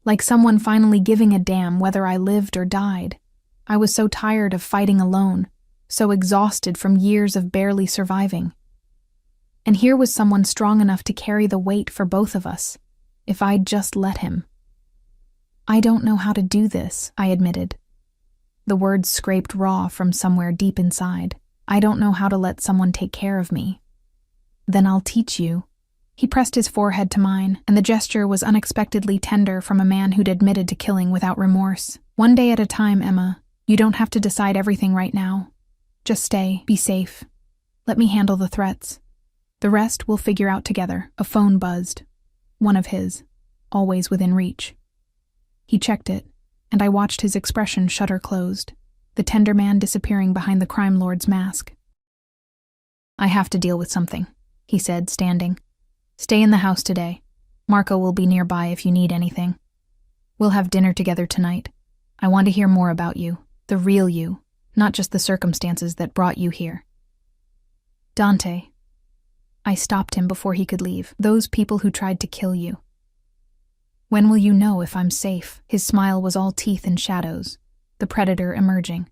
like someone finally giving a damn whether I lived or died. I was so tired of fighting alone, so exhausted from years of barely surviving. And here was someone strong enough to carry the weight for both of us, if I'd just let him. I don't know how to do this, I admitted. The words scraped raw from somewhere deep inside. I don't know how to let someone take care of me. Then I'll teach you, He pressed his forehead to mine, and the gesture was unexpectedly tender from a man who'd admitted to killing without remorse. "One day at a time, Emma. You don't have to decide everything right now. Just stay, be safe. Let me handle the threats. The rest we'll figure out together." A phone buzzed. One of his, always within reach. He checked it, and I watched his expression shutter closed, the tender man disappearing behind the crime lord's mask. "I have to deal with something," he said, standing. "Stay in the house today. Marco will be nearby if you need anything. We'll have dinner together tonight. I want to hear more about you, the real you, not just the circumstances that brought you here." "Dante." I stopped him before he could leave. "Those people who tried to kill you. When will you know if I'm safe?" His smile was all teeth and shadows, the predator emerging.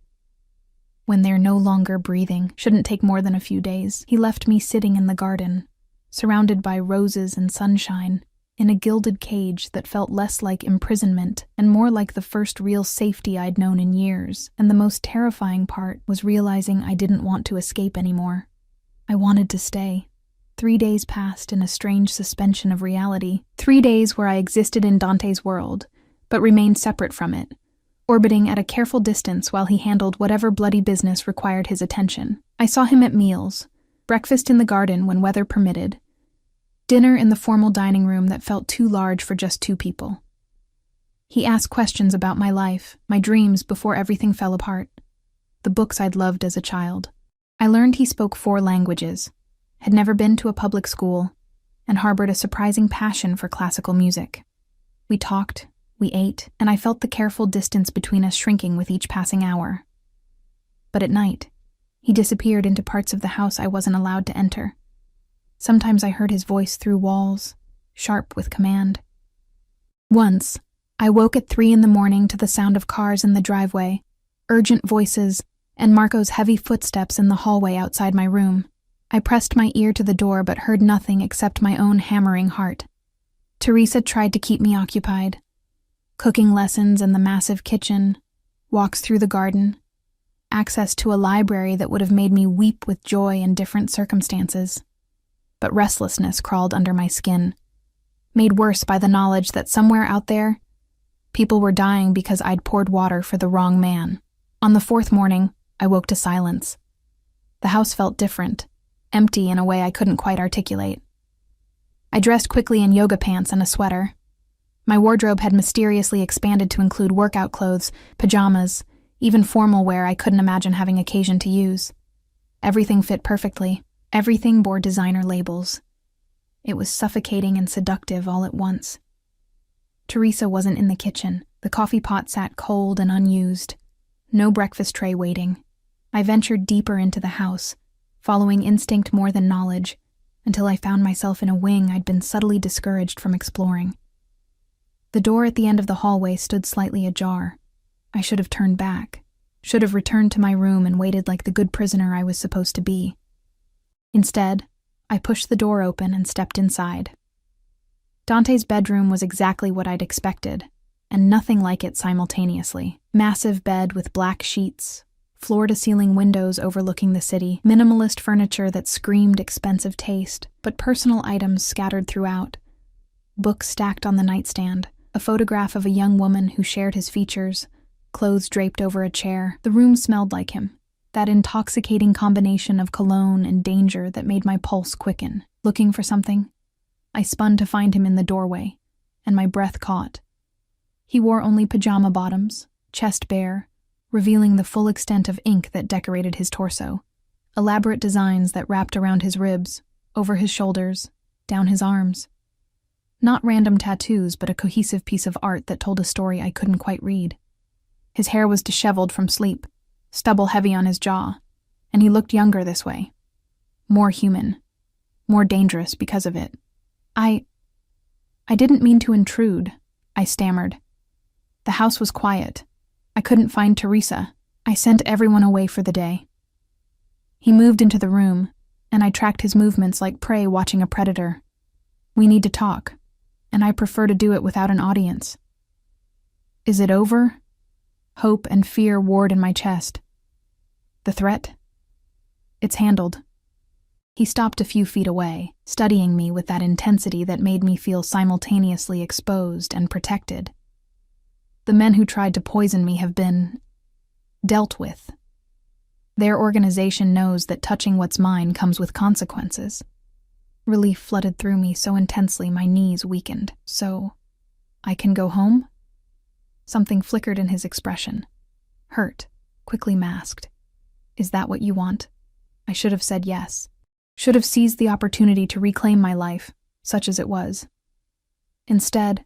"When they're no longer breathing. Shouldn't take more than a few days." He left me sitting in the garden, surrounded by roses and sunshine, in a gilded cage that felt less like imprisonment and more like the first real safety I'd known in years. And the most terrifying part was realizing I didn't want to escape anymore. I wanted to stay. 3 days passed in a strange suspension of reality. 3 days where I existed in Dante's world, but remained separate from it, orbiting at a careful distance while he handled whatever bloody business required his attention. I saw him at meals, breakfast in the garden when weather permitted, dinner in the formal dining room that felt too large for just 2 people. He asked questions about my life, my dreams before everything fell apart, the books I'd loved as a child. I learned he spoke 4 languages, had never been to a public school, and harbored a surprising passion for classical music. We talked, we ate, and I felt the careful distance between us shrinking with each passing hour. But at night, he disappeared into parts of the house I wasn't allowed to enter. Sometimes I heard his voice through walls, sharp with command. Once, I woke at 3 a.m. to the sound of cars in the driveway, urgent voices, and Marco's heavy footsteps in the hallway outside my room. I pressed my ear to the door but heard nothing except my own hammering heart. Teresa tried to keep me occupied. Cooking lessons in the massive kitchen, walks through the garden, access to a library that would have made me weep with joy in different circumstances. But restlessness crawled under my skin, made worse by the knowledge that somewhere out there, people were dying because I'd poured water for the wrong man. On the 4th morning, I woke to silence. The house felt different, empty in a way I couldn't quite articulate. I dressed quickly in yoga pants and a sweater. My wardrobe had mysteriously expanded to include workout clothes, pajamas, even formal wear I couldn't imagine having occasion to use. Everything fit perfectly. Everything bore designer labels. It was suffocating and seductive all at once. Teresa wasn't in the kitchen. The coffee pot sat cold and unused. No breakfast tray waiting. I ventured deeper into the house, following instinct more than knowledge, until I found myself in a wing I'd been subtly discouraged from exploring. The door at the end of the hallway stood slightly ajar. I should have turned back, should have returned to my room and waited like the good prisoner I was supposed to be. Instead, I pushed the door open and stepped inside. Dante's bedroom was exactly what I'd expected, and nothing like it simultaneously. Massive bed with black sheets, floor-to-ceiling windows overlooking the city, minimalist furniture that screamed expensive taste, but personal items scattered throughout. Books stacked on the nightstand, a photograph of a young woman who shared his features, clothes draped over a chair. The room smelled like him, that intoxicating combination of cologne and danger that made my pulse quicken. Looking for something, I spun to find him in the doorway, and my breath caught. He wore only pajama bottoms, chest bare, revealing the full extent of ink that decorated his torso, elaborate designs that wrapped around his ribs, over his shoulders, down his arms. Not random tattoos, but a cohesive piece of art that told a story I couldn't quite read. His hair was disheveled from sleep, stubble heavy on his jaw, and he looked younger this way. More human, more dangerous because of it. I didn't mean to intrude, I stammered. The house was quiet. I couldn't find Teresa. I sent everyone away for the day. He moved into the room, and I tracked his movements like prey watching a predator. We need to talk, and I prefer to do it without an audience. Is it over? Hope and fear warred in my chest. The threat? It's handled. He stopped a few feet away, studying me with that intensity that made me feel simultaneously exposed and protected. The men who tried to poison me have been dealt with. Their organization knows that touching what's mine comes with consequences. Relief flooded through me so intensely my knees weakened. So, I can go home? Something flickered in his expression. Hurt, quickly masked. Is that what you want? I should have said yes. Should have seized the opportunity to reclaim my life, such as it was. Instead,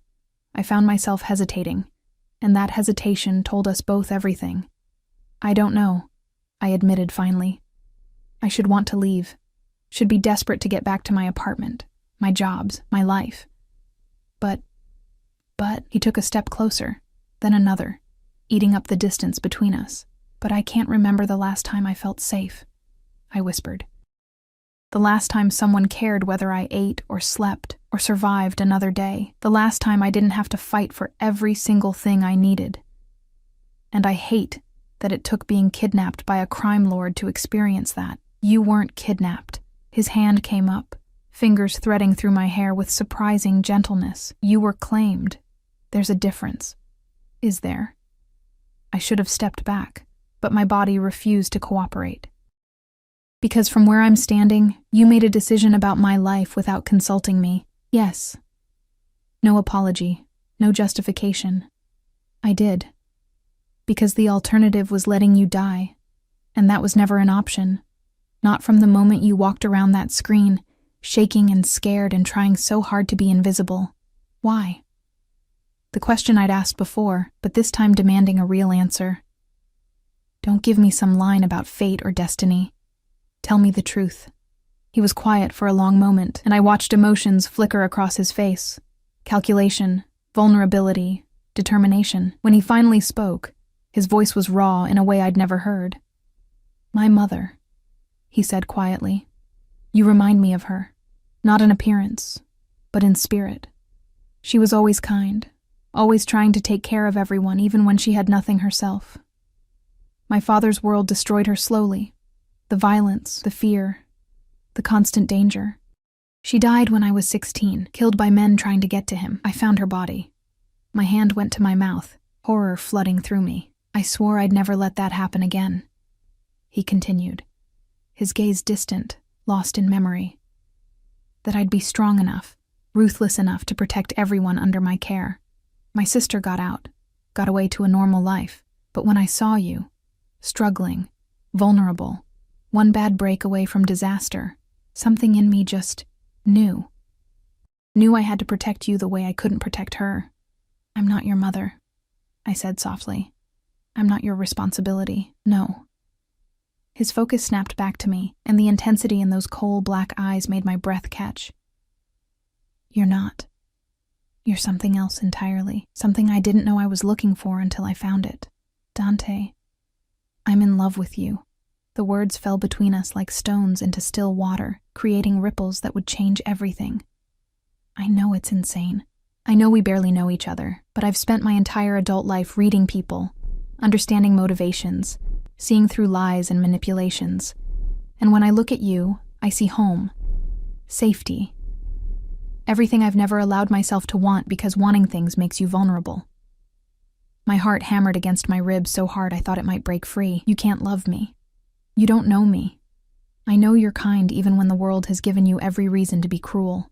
I found myself hesitating, and that hesitation told us both everything. I don't know, I admitted finally. I should want to leave, should be desperate to get back to my apartment, my jobs, my life. But he took a step closer, then another, eating up the distance between us. But I can't remember the last time I felt safe, I whispered. The last time someone cared whether I ate or slept or survived another day. The last time I didn't have to fight for every single thing I needed. And I hate that it took being kidnapped by a crime lord to experience that. You weren't kidnapped. His hand came up, fingers threading through my hair with surprising gentleness. You were claimed. There's a difference. Is there? I should have stepped back, but my body refused to cooperate. Because from where I'm standing, you made a decision about my life without consulting me. Yes. No apology, no justification. I did. Because the alternative was letting you die, and that was never an option. Not from the moment you walked around that screen, shaking and scared and trying so hard to be invisible. Why? The question I'd asked before, but this time demanding a real answer. Don't give me some line about fate or destiny. Tell me the truth. He was quiet for a long moment, and I watched emotions flicker across his face. Calculation, vulnerability, determination. When he finally spoke, his voice was raw in a way I'd never heard. My mother, he said quietly. You remind me of her, not in appearance, but in spirit. She was always kind, always trying to take care of everyone even when she had nothing herself. My father's world destroyed her slowly. The violence, the fear, the constant danger. She died when I was 16, killed by men trying to get to him. I found her body. My hand went to my mouth, horror flooding through me. I swore I'd never let that happen again. He continued, his gaze distant, lost in memory. That I'd be strong enough, ruthless enough to protect everyone under my care. My sister got out, got away to a normal life. But when I saw you, struggling, vulnerable, one bad break away from disaster, something in me just knew. Knew I had to protect you the way I couldn't protect her. I'm not your mother, I said softly. I'm not your responsibility, no. His focus snapped back to me, and the intensity in those coal black eyes made my breath catch. You're not. You're something else entirely, something I didn't know I was looking for until I found it. Dante, I'm in love with you. The words fell between us like stones into still water, creating ripples that would change everything. I know it's insane. I know we barely know each other, but I've spent my entire adult life reading people, understanding motivations, seeing through lies and manipulations. And when I look at you, I see home, safety. Everything I've never allowed myself to want because wanting things makes you vulnerable. My heart hammered against my ribs so hard I thought it might break free. You can't love me. You don't know me. I know you're kind even when the world has given you every reason to be cruel.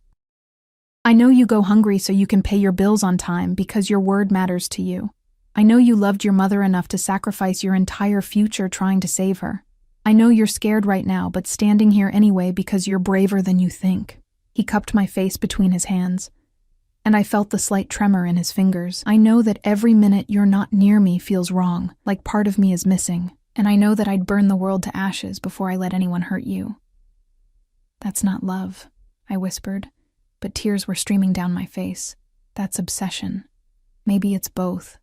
I know you go hungry so you can pay your bills on time because your word matters to you. I know you loved your mother enough to sacrifice your entire future trying to save her. I know you're scared right now, but standing here anyway because you're braver than you think. He cupped my face between his hands, and I felt the slight tremor in his fingers. I know that every minute you're not near me feels wrong, like part of me is missing. And I know that I'd burn the world to ashes before I let anyone hurt you. That's not love, I whispered, but tears were streaming down my face. That's obsession. Maybe it's both.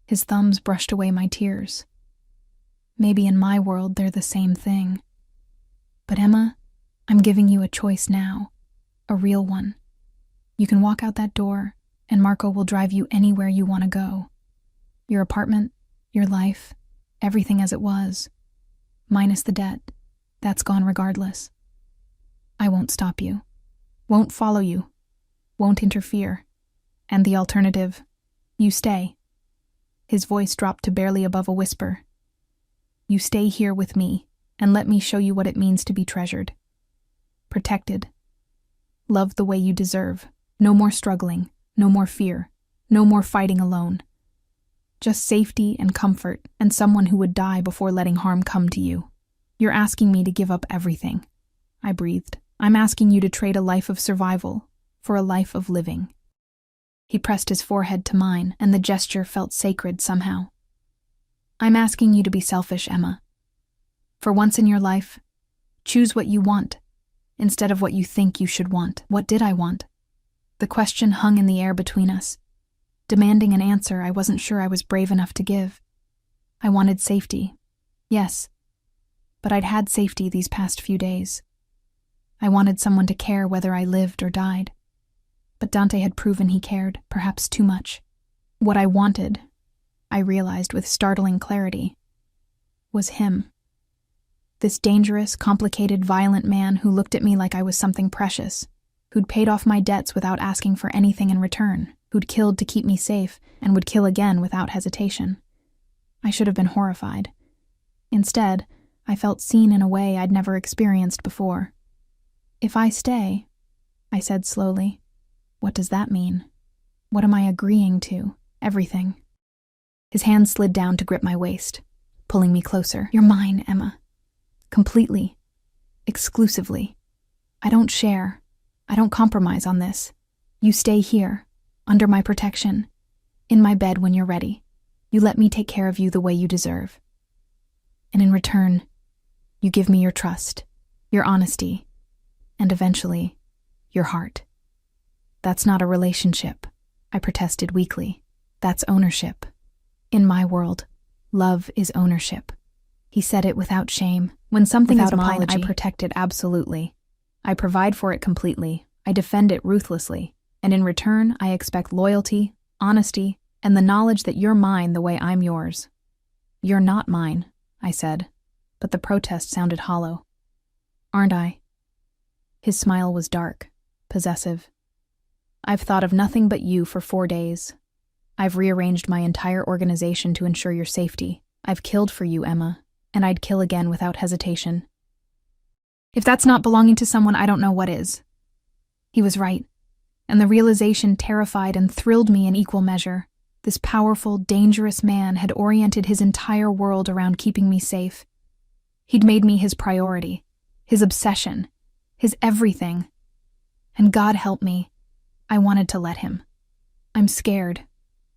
His thumbs brushed away my tears. Maybe in my world they're the same thing. But Emma, I'm giving you a choice now. A real one. You can walk out that door, and Marco will drive you anywhere you want to go. Your apartment, your life, everything as it was. Minus the debt. That's gone regardless. I won't stop you, won't follow you, won't interfere. And the alternative, you stay. His voice dropped to barely above a whisper. You stay here with me, and let me show you what it means to be treasured. Protected. Loved the way you deserve. No more struggling, no more fear, no more fighting alone. Just safety and comfort, and someone who would die before letting harm come to you. You're asking me to give up everything. I breathed. I'm asking you to trade a life of survival for a life of living. He pressed his forehead to mine, and the gesture felt sacred somehow. I'm asking you to be selfish, Emma. For once in your life, choose what you want, instead of what you think you should want. What did I want? The question hung in the air between us, demanding an answer I wasn't sure I was brave enough to give. I wanted safety. Yes, but I'd had safety these past few days. I wanted someone to care whether I lived or died. But Dante had proven he cared, perhaps too much. What I wanted, I realized with startling clarity, was him. This dangerous, complicated, violent man who looked at me like I was something precious, who'd paid off my debts without asking for anything in return, who'd killed to keep me safe and would kill again without hesitation. I should have been horrified. Instead, I felt seen in a way I'd never experienced before. If I stay, I said slowly, what does that mean? What am I agreeing to? Everything. His hand slid down to grip my waist, pulling me closer. You're mine, Emma. Completely. Exclusively. I don't share. I don't compromise on this. You stay here, under my protection, in my bed when you're ready. You let me take care of you the way you deserve. And in return, you give me your trust, your honesty, and eventually, your heart. That's not a relationship, I protested weakly. That's ownership. In my world, love is ownership. He said it without shame. When something is mine, I protect it absolutely. I provide for it completely. I defend it ruthlessly. And in return, I expect loyalty, honesty, and the knowledge that you're mine the way I'm yours. You're not mine, I said, but the protest sounded hollow. Aren't I? His smile was dark, possessive. I've thought of nothing but you for 4 days. I've rearranged my entire organization to ensure your safety. I've killed for you, Emma, and I'd kill again without hesitation. If that's not belonging to someone, I don't know what is. He was right, and the realization terrified and thrilled me in equal measure. This powerful, dangerous man had oriented his entire world around keeping me safe. He'd made me his priority, his obsession, his everything. And God help me, I wanted to let him. I'm scared,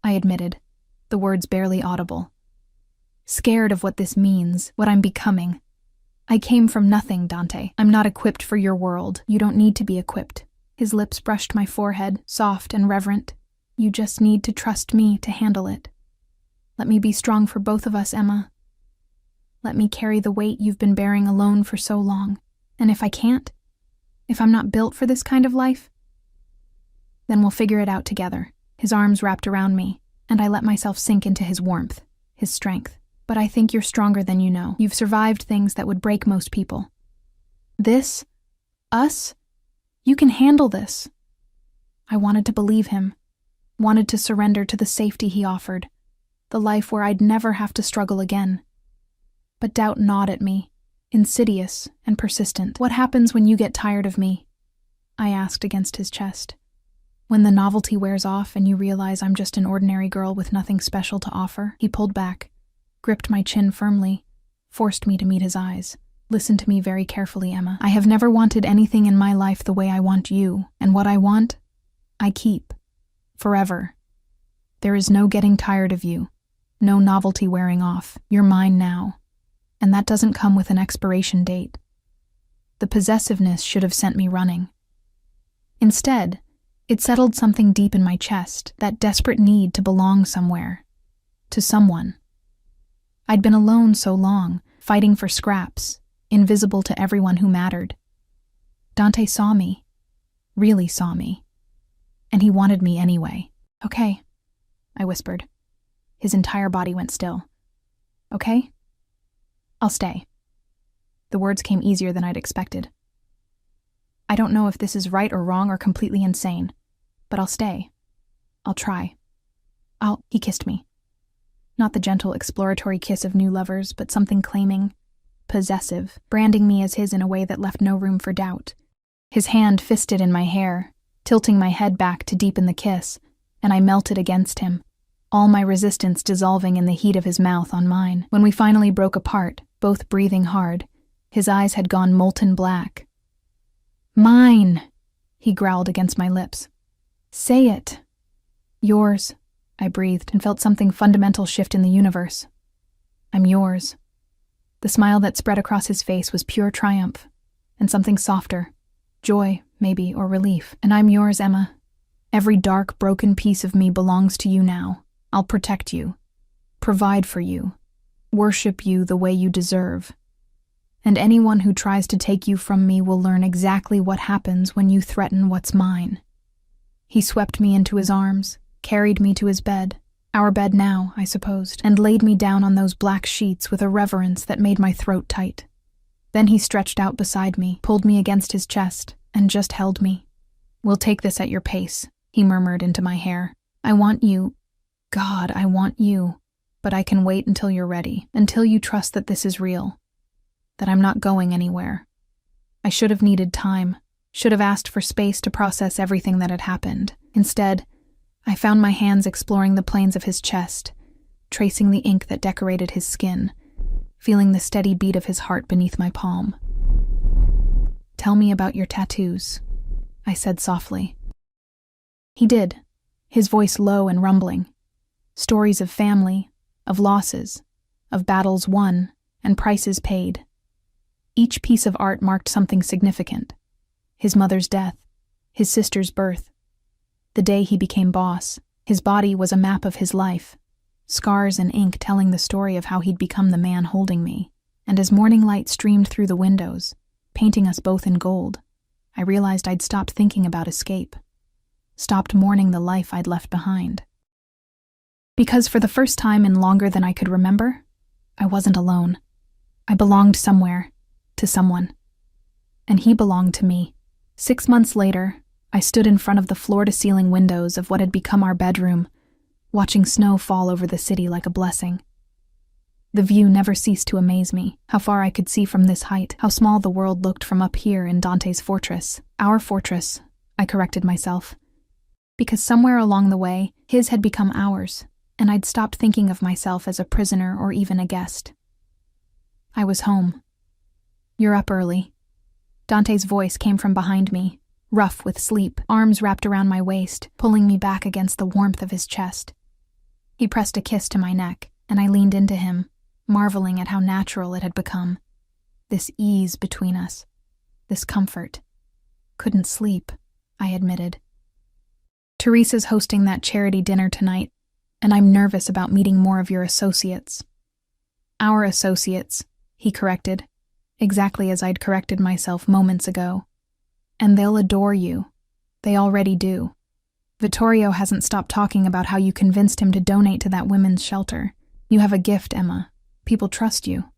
I admitted, the words barely audible. Scared of what this means, what I'm becoming. I came from nothing, Dante. I'm not equipped for your world. You don't need to be equipped. His lips brushed my forehead, soft and reverent. You just need to trust me to handle it. Let me be strong for both of us, Emma. Let me carry the weight you've been bearing alone for so long. And if I can't, if I'm not built for this kind of life, then we'll figure it out together. His arms wrapped around me, and I let myself sink into his warmth, his strength. But I think you're stronger than you know. You've survived things that would break most people. This? Us? You can handle this. I wanted to believe him, wanted to surrender to the safety he offered, the life where I'd never have to struggle again. But doubt gnawed at me, insidious and persistent. What happens when you get tired of me? I asked against his chest. When the novelty wears off and you realize I'm just an ordinary girl with nothing special to offer? He pulled back, gripped my chin firmly, forced me to meet his eyes. Listen to me very carefully, Emma. I have never wanted anything in my life the way I want you, and what I want, I keep. Forever. There is no getting tired of you, no novelty wearing off. You're mine now, and that doesn't come with an expiration date. The possessiveness should have sent me running. Instead, it settled something deep in my chest, that desperate need to belong somewhere, to someone. I'd been alone so long, fighting for scraps, invisible to everyone who mattered. Dante saw me, really saw me, and he wanted me anyway. Okay, I whispered. His entire body went still. Okay? I'll stay. The words came easier than I'd expected. I don't know if this is right or wrong or completely insane, but I'll stay. I'll try. He kissed me. Not the gentle exploratory kiss of new lovers, but something claiming, possessive, branding me as his in a way that left no room for doubt. His hand fisted in my hair, tilting my head back to deepen the kiss, and I melted against him, all my resistance dissolving in the heat of his mouth on mine. When we finally broke apart, both breathing hard, his eyes had gone molten black. "Mine," he growled against my lips. "Say it." "Yours," I breathed and felt something fundamental shift in the universe. "I'm yours." The smile that spread across his face was pure triumph, and something softer, joy, maybe, or relief. "And I'm yours, Emma. Every dark, broken piece of me belongs to you now. I'll protect you, provide for you, worship you the way you deserve. And anyone who tries to take you from me will learn exactly what happens when you threaten what's mine." He swept me into his arms, carried me to his bed, our bed now, I supposed, and laid me down on those black sheets with a reverence that made my throat tight. Then he stretched out beside me, pulled me against his chest, and just held me. "We'll take this at your pace," he murmured into my hair. "I want you. God, I want you. But I can wait until you're ready, until you trust that this is real, that I'm not going anywhere." I should have needed time, should have asked for space to process everything that had happened. Instead, I found my hands exploring the planes of his chest, tracing the ink that decorated his skin, feeling the steady beat of his heart beneath my palm. "Tell me about your tattoos," I said softly. He did, his voice low and rumbling. Stories of family, of losses, of battles won, and prices paid. Each piece of art marked something significant. His mother's death, his sister's birth, the day he became boss. His body was a map of his life, scars and ink telling the story of how he'd become the man holding me. And as morning light streamed through the windows, painting us both in gold, I realized I'd stopped thinking about escape, stopped mourning the life I'd left behind. Because for the first time in longer than I could remember, I wasn't alone. I belonged somewhere, to someone. And he belonged to me. 6 months later, I stood in front of the floor-to-ceiling windows of what had become our bedroom, watching snow fall over the city like a blessing. The view never ceased to amaze me, how far I could see from this height, how small the world looked from up here in Dante's fortress. Our fortress, I corrected myself. Because somewhere along the way, his had become ours, and I'd stopped thinking of myself as a prisoner or even a guest. I was home. "You're up early." Dante's voice came from behind me, rough with sleep, arms wrapped around my waist, pulling me back against the warmth of his chest. He pressed a kiss to my neck, and I leaned into him, marveling at how natural it had become. This ease between us, this comfort. "Couldn't sleep," I admitted. "Teresa's hosting that charity dinner tonight, and I'm nervous about meeting more of your associates." "Our associates," he corrected, exactly as I'd corrected myself moments ago. "And they'll adore you. They already do. Vittorio hasn't stopped talking about how you convinced him to donate to that women's shelter. You have a gift, Emma. People trust you."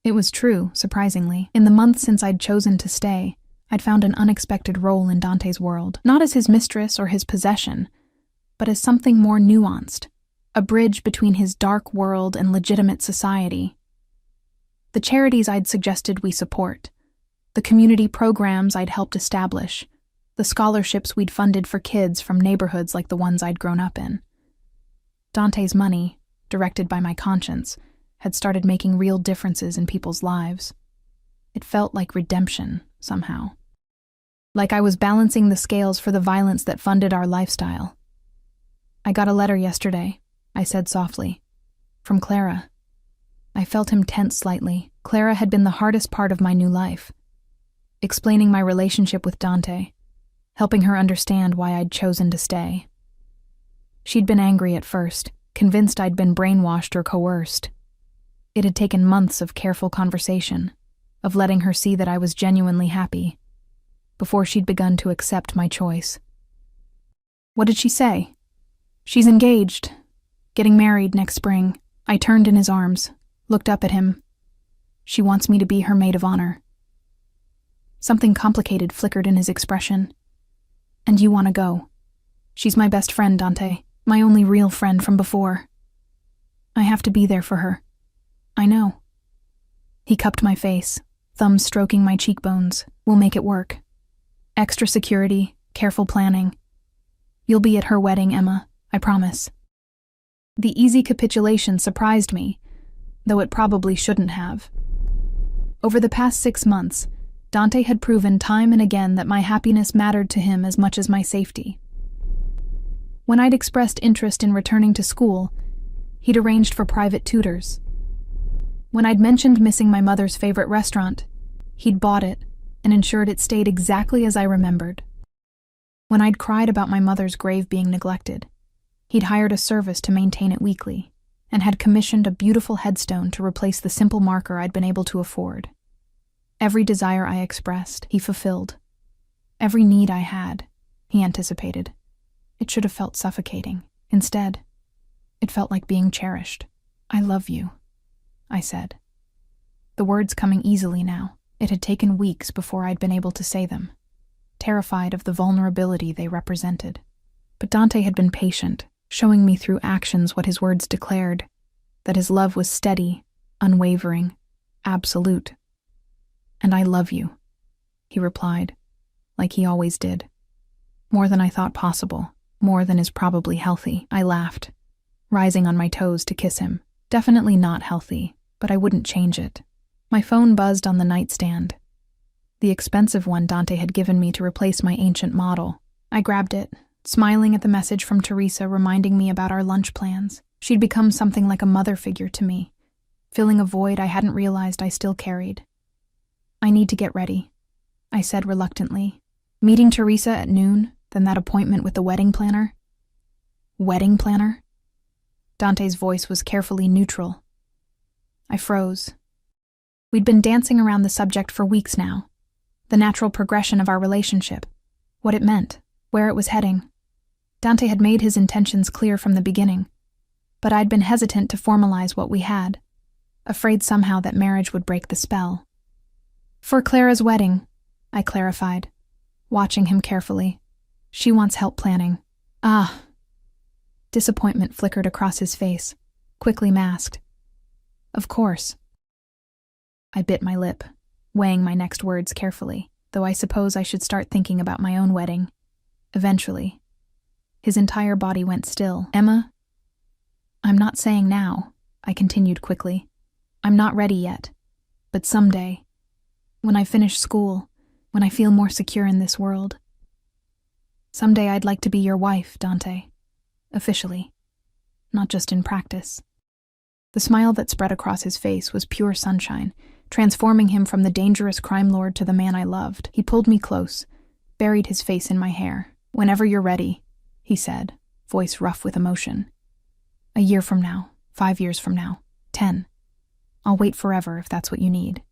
It was true, surprisingly. In the months since I'd chosen to stay, I'd found an unexpected role in Dante's world, not as his mistress or his possession, but as something more nuanced, a bridge between his dark world and legitimate society. The charities I'd suggested we support, the community programs I'd helped establish, the scholarships we'd funded for kids from neighborhoods like the ones I'd grown up in. Dante's money, directed by my conscience, had started making real differences in people's lives. It felt like redemption, somehow. Like I was balancing the scales for the violence that funded our lifestyle. "I got a letter yesterday," I said softly. "From Clara." I felt him tense slightly. Clara had been the hardest part of my new life. Explaining my relationship with Dante, helping her understand why I'd chosen to stay. She'd been angry at first, convinced I'd been brainwashed or coerced. It had taken months of careful conversation, of letting her see that I was genuinely happy, before she'd begun to accept my choice. "What did she say?" "She's engaged, getting married next spring." I turned in his arms, looked up at him. "She wants me to be her maid of honor." Something complicated flickered in his expression. And you want to go. She's my best friend, Dante. My only real friend from before. I have to be there for her. I know. He cupped my face, thumbs stroking my cheekbones. We'll make it work. Extra security, careful planning. You'll be at her wedding, Emma, I promise. The easy capitulation surprised me, though it probably shouldn't have. Over the past 6 months, Dante had proven time and again that my happiness mattered to him as much as my safety. When I'd expressed interest in returning to school, he'd arranged for private tutors. When I'd mentioned missing my mother's favorite restaurant, he'd bought it and ensured it stayed exactly as I remembered. When I'd cried about my mother's grave being neglected, he'd hired a service to maintain it weekly and had commissioned a beautiful headstone to replace the simple marker I'd been able to afford. Every desire I expressed, he fulfilled. Every need I had, he anticipated. It should have felt suffocating. Instead, it felt like being cherished. I love you, I said. The words coming easily now. It had taken weeks before I'd been able to say them, terrified of the vulnerability they represented. But Dante had been patient, showing me through actions what his words declared, that his love was steady, unwavering, absolute. And I love you, he replied, like he always did. More than I thought possible, more than is probably healthy, I laughed, rising on my toes to kiss him. Definitely not healthy, but I wouldn't change it. My phone buzzed on the nightstand. The expensive one Dante had given me to replace my ancient model. I grabbed it, smiling at the message from Teresa reminding me about our lunch plans. She'd become something like a mother figure to me, filling a void I hadn't realized I still carried. I need to get ready, I said reluctantly. Meeting Teresa at noon, then that appointment with the wedding planner. Wedding planner? Dante's voice was carefully neutral. I froze. We'd been dancing around the subject for weeks now. The natural progression of our relationship, what it meant, where it was heading. Dante had made his intentions clear from the beginning, but I'd been hesitant to formalize what we had, afraid somehow that marriage would break the spell. For Clara's wedding, I clarified, watching him carefully. She wants help planning. Ah. Disappointment flickered across his face, quickly masked. Of course. I bit my lip, weighing my next words carefully, though I suppose I should start thinking about my own wedding. Eventually. His entire body went still. Emma? I'm not saying now, I continued quickly. I'm not ready yet. But someday, when I finish school, when I feel more secure in this world, someday I'd like to be your wife, Dante. Officially. Not just in practice. The smile that spread across his face was pure sunshine, transforming him from the dangerous crime lord to the man I loved. He pulled me close, buried his face in my hair. Whenever you're ready, he said, voice rough with emotion. A year from now, 5 years from now, 10. I'll wait forever if that's what you need.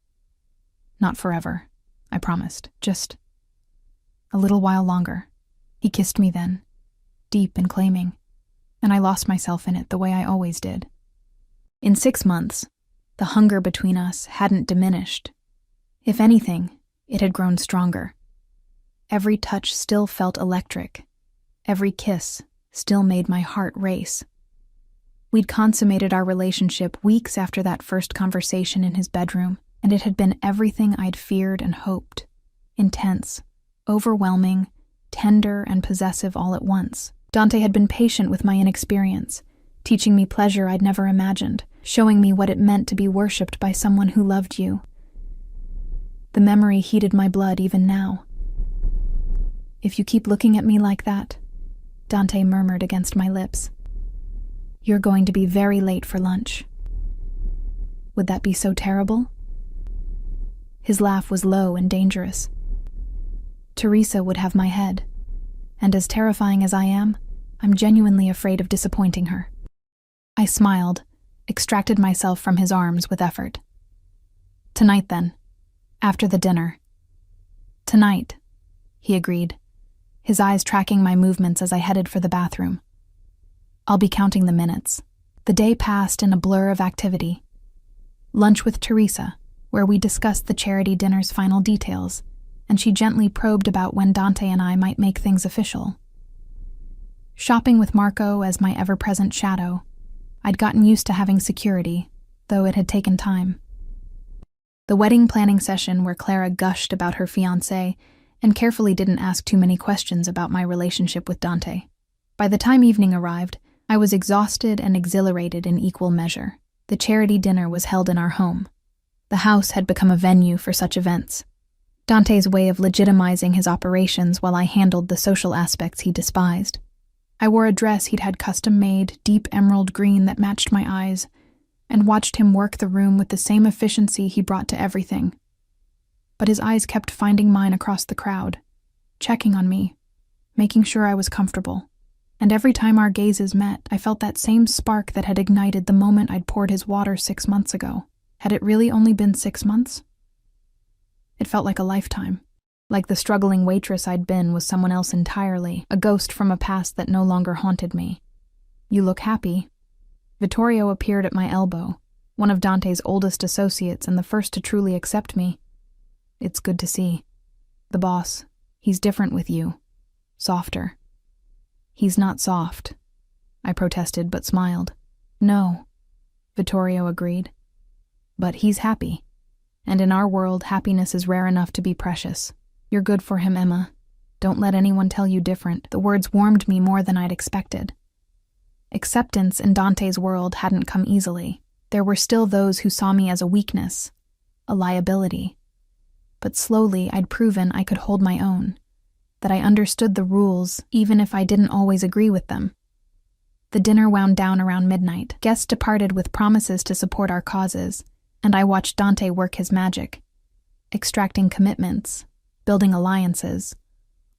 Not forever, I promised, just a little while longer. He kissed me then, deep and claiming, and I lost myself in it the way I always did. In 6 months, the hunger between us hadn't diminished. If anything, it had grown stronger. Every touch still felt electric. Every kiss still made my heart race. We'd consummated our relationship weeks after that first conversation in his bedroom, and it had been everything I'd feared and hoped. Intense, overwhelming, tender, and possessive all at once. Dante had been patient with my inexperience, teaching me pleasure I'd never imagined, showing me what it meant to be worshipped by someone who loved you. The memory heated my blood even now. If you keep looking at me like that, Dante murmured against my lips, you're going to be very late for lunch. Would that be so terrible? His laugh was low and dangerous. Teresa would have my head, and as terrifying as I am, I'm genuinely afraid of disappointing her. I smiled, extracted myself from his arms with effort. Tonight then, after the dinner. Tonight, he agreed, his eyes tracking my movements as I headed for the bathroom. I'll be counting the minutes. The day passed in a blur of activity. Lunch with Teresa, where we discussed the charity dinner's final details, and she gently probed about when Dante and I might make things official. Shopping with Marco as my ever-present shadow, I'd gotten used to having security, though it had taken time. The wedding planning session where Clara gushed about her fiancé and carefully didn't ask too many questions about my relationship with Dante. By the time evening arrived, I was exhausted and exhilarated in equal measure. The charity dinner was held in our home. The house had become a venue for such events. Dante's way of legitimizing his operations while I handled the social aspects he despised. I wore a dress he'd had custom-made, deep emerald green that matched my eyes, and watched him work the room with the same efficiency he brought to everything. But his eyes kept finding mine across the crowd, checking on me, making sure I was comfortable. And every time our gazes met, I felt that same spark that had ignited the moment I'd poured his water 6 months ago. Had it really only been 6 months? It felt like a lifetime. Like the struggling waitress I'd been was someone else entirely, a ghost from a past that no longer haunted me. "You look happy." Vittorio appeared at my elbow, one of Dante's oldest associates and the first to truly accept me. "It's good to see. The boss, he's different with you. Softer." "He's not soft," I protested but smiled. "No," Vittorio agreed. "But he's happy. And in our world, happiness is rare enough to be precious. You're good for him, Emma. Don't let anyone tell you different." The words warmed me more than I'd expected. Acceptance in Dante's world hadn't come easily. There were still those who saw me as a weakness, a liability. But slowly I'd proven I could hold my own, that I understood the rules even if I didn't always agree with them. The dinner wound down around midnight. Guests departed with promises to support our causes, and I watched Dante work his magic, extracting commitments, building alliances,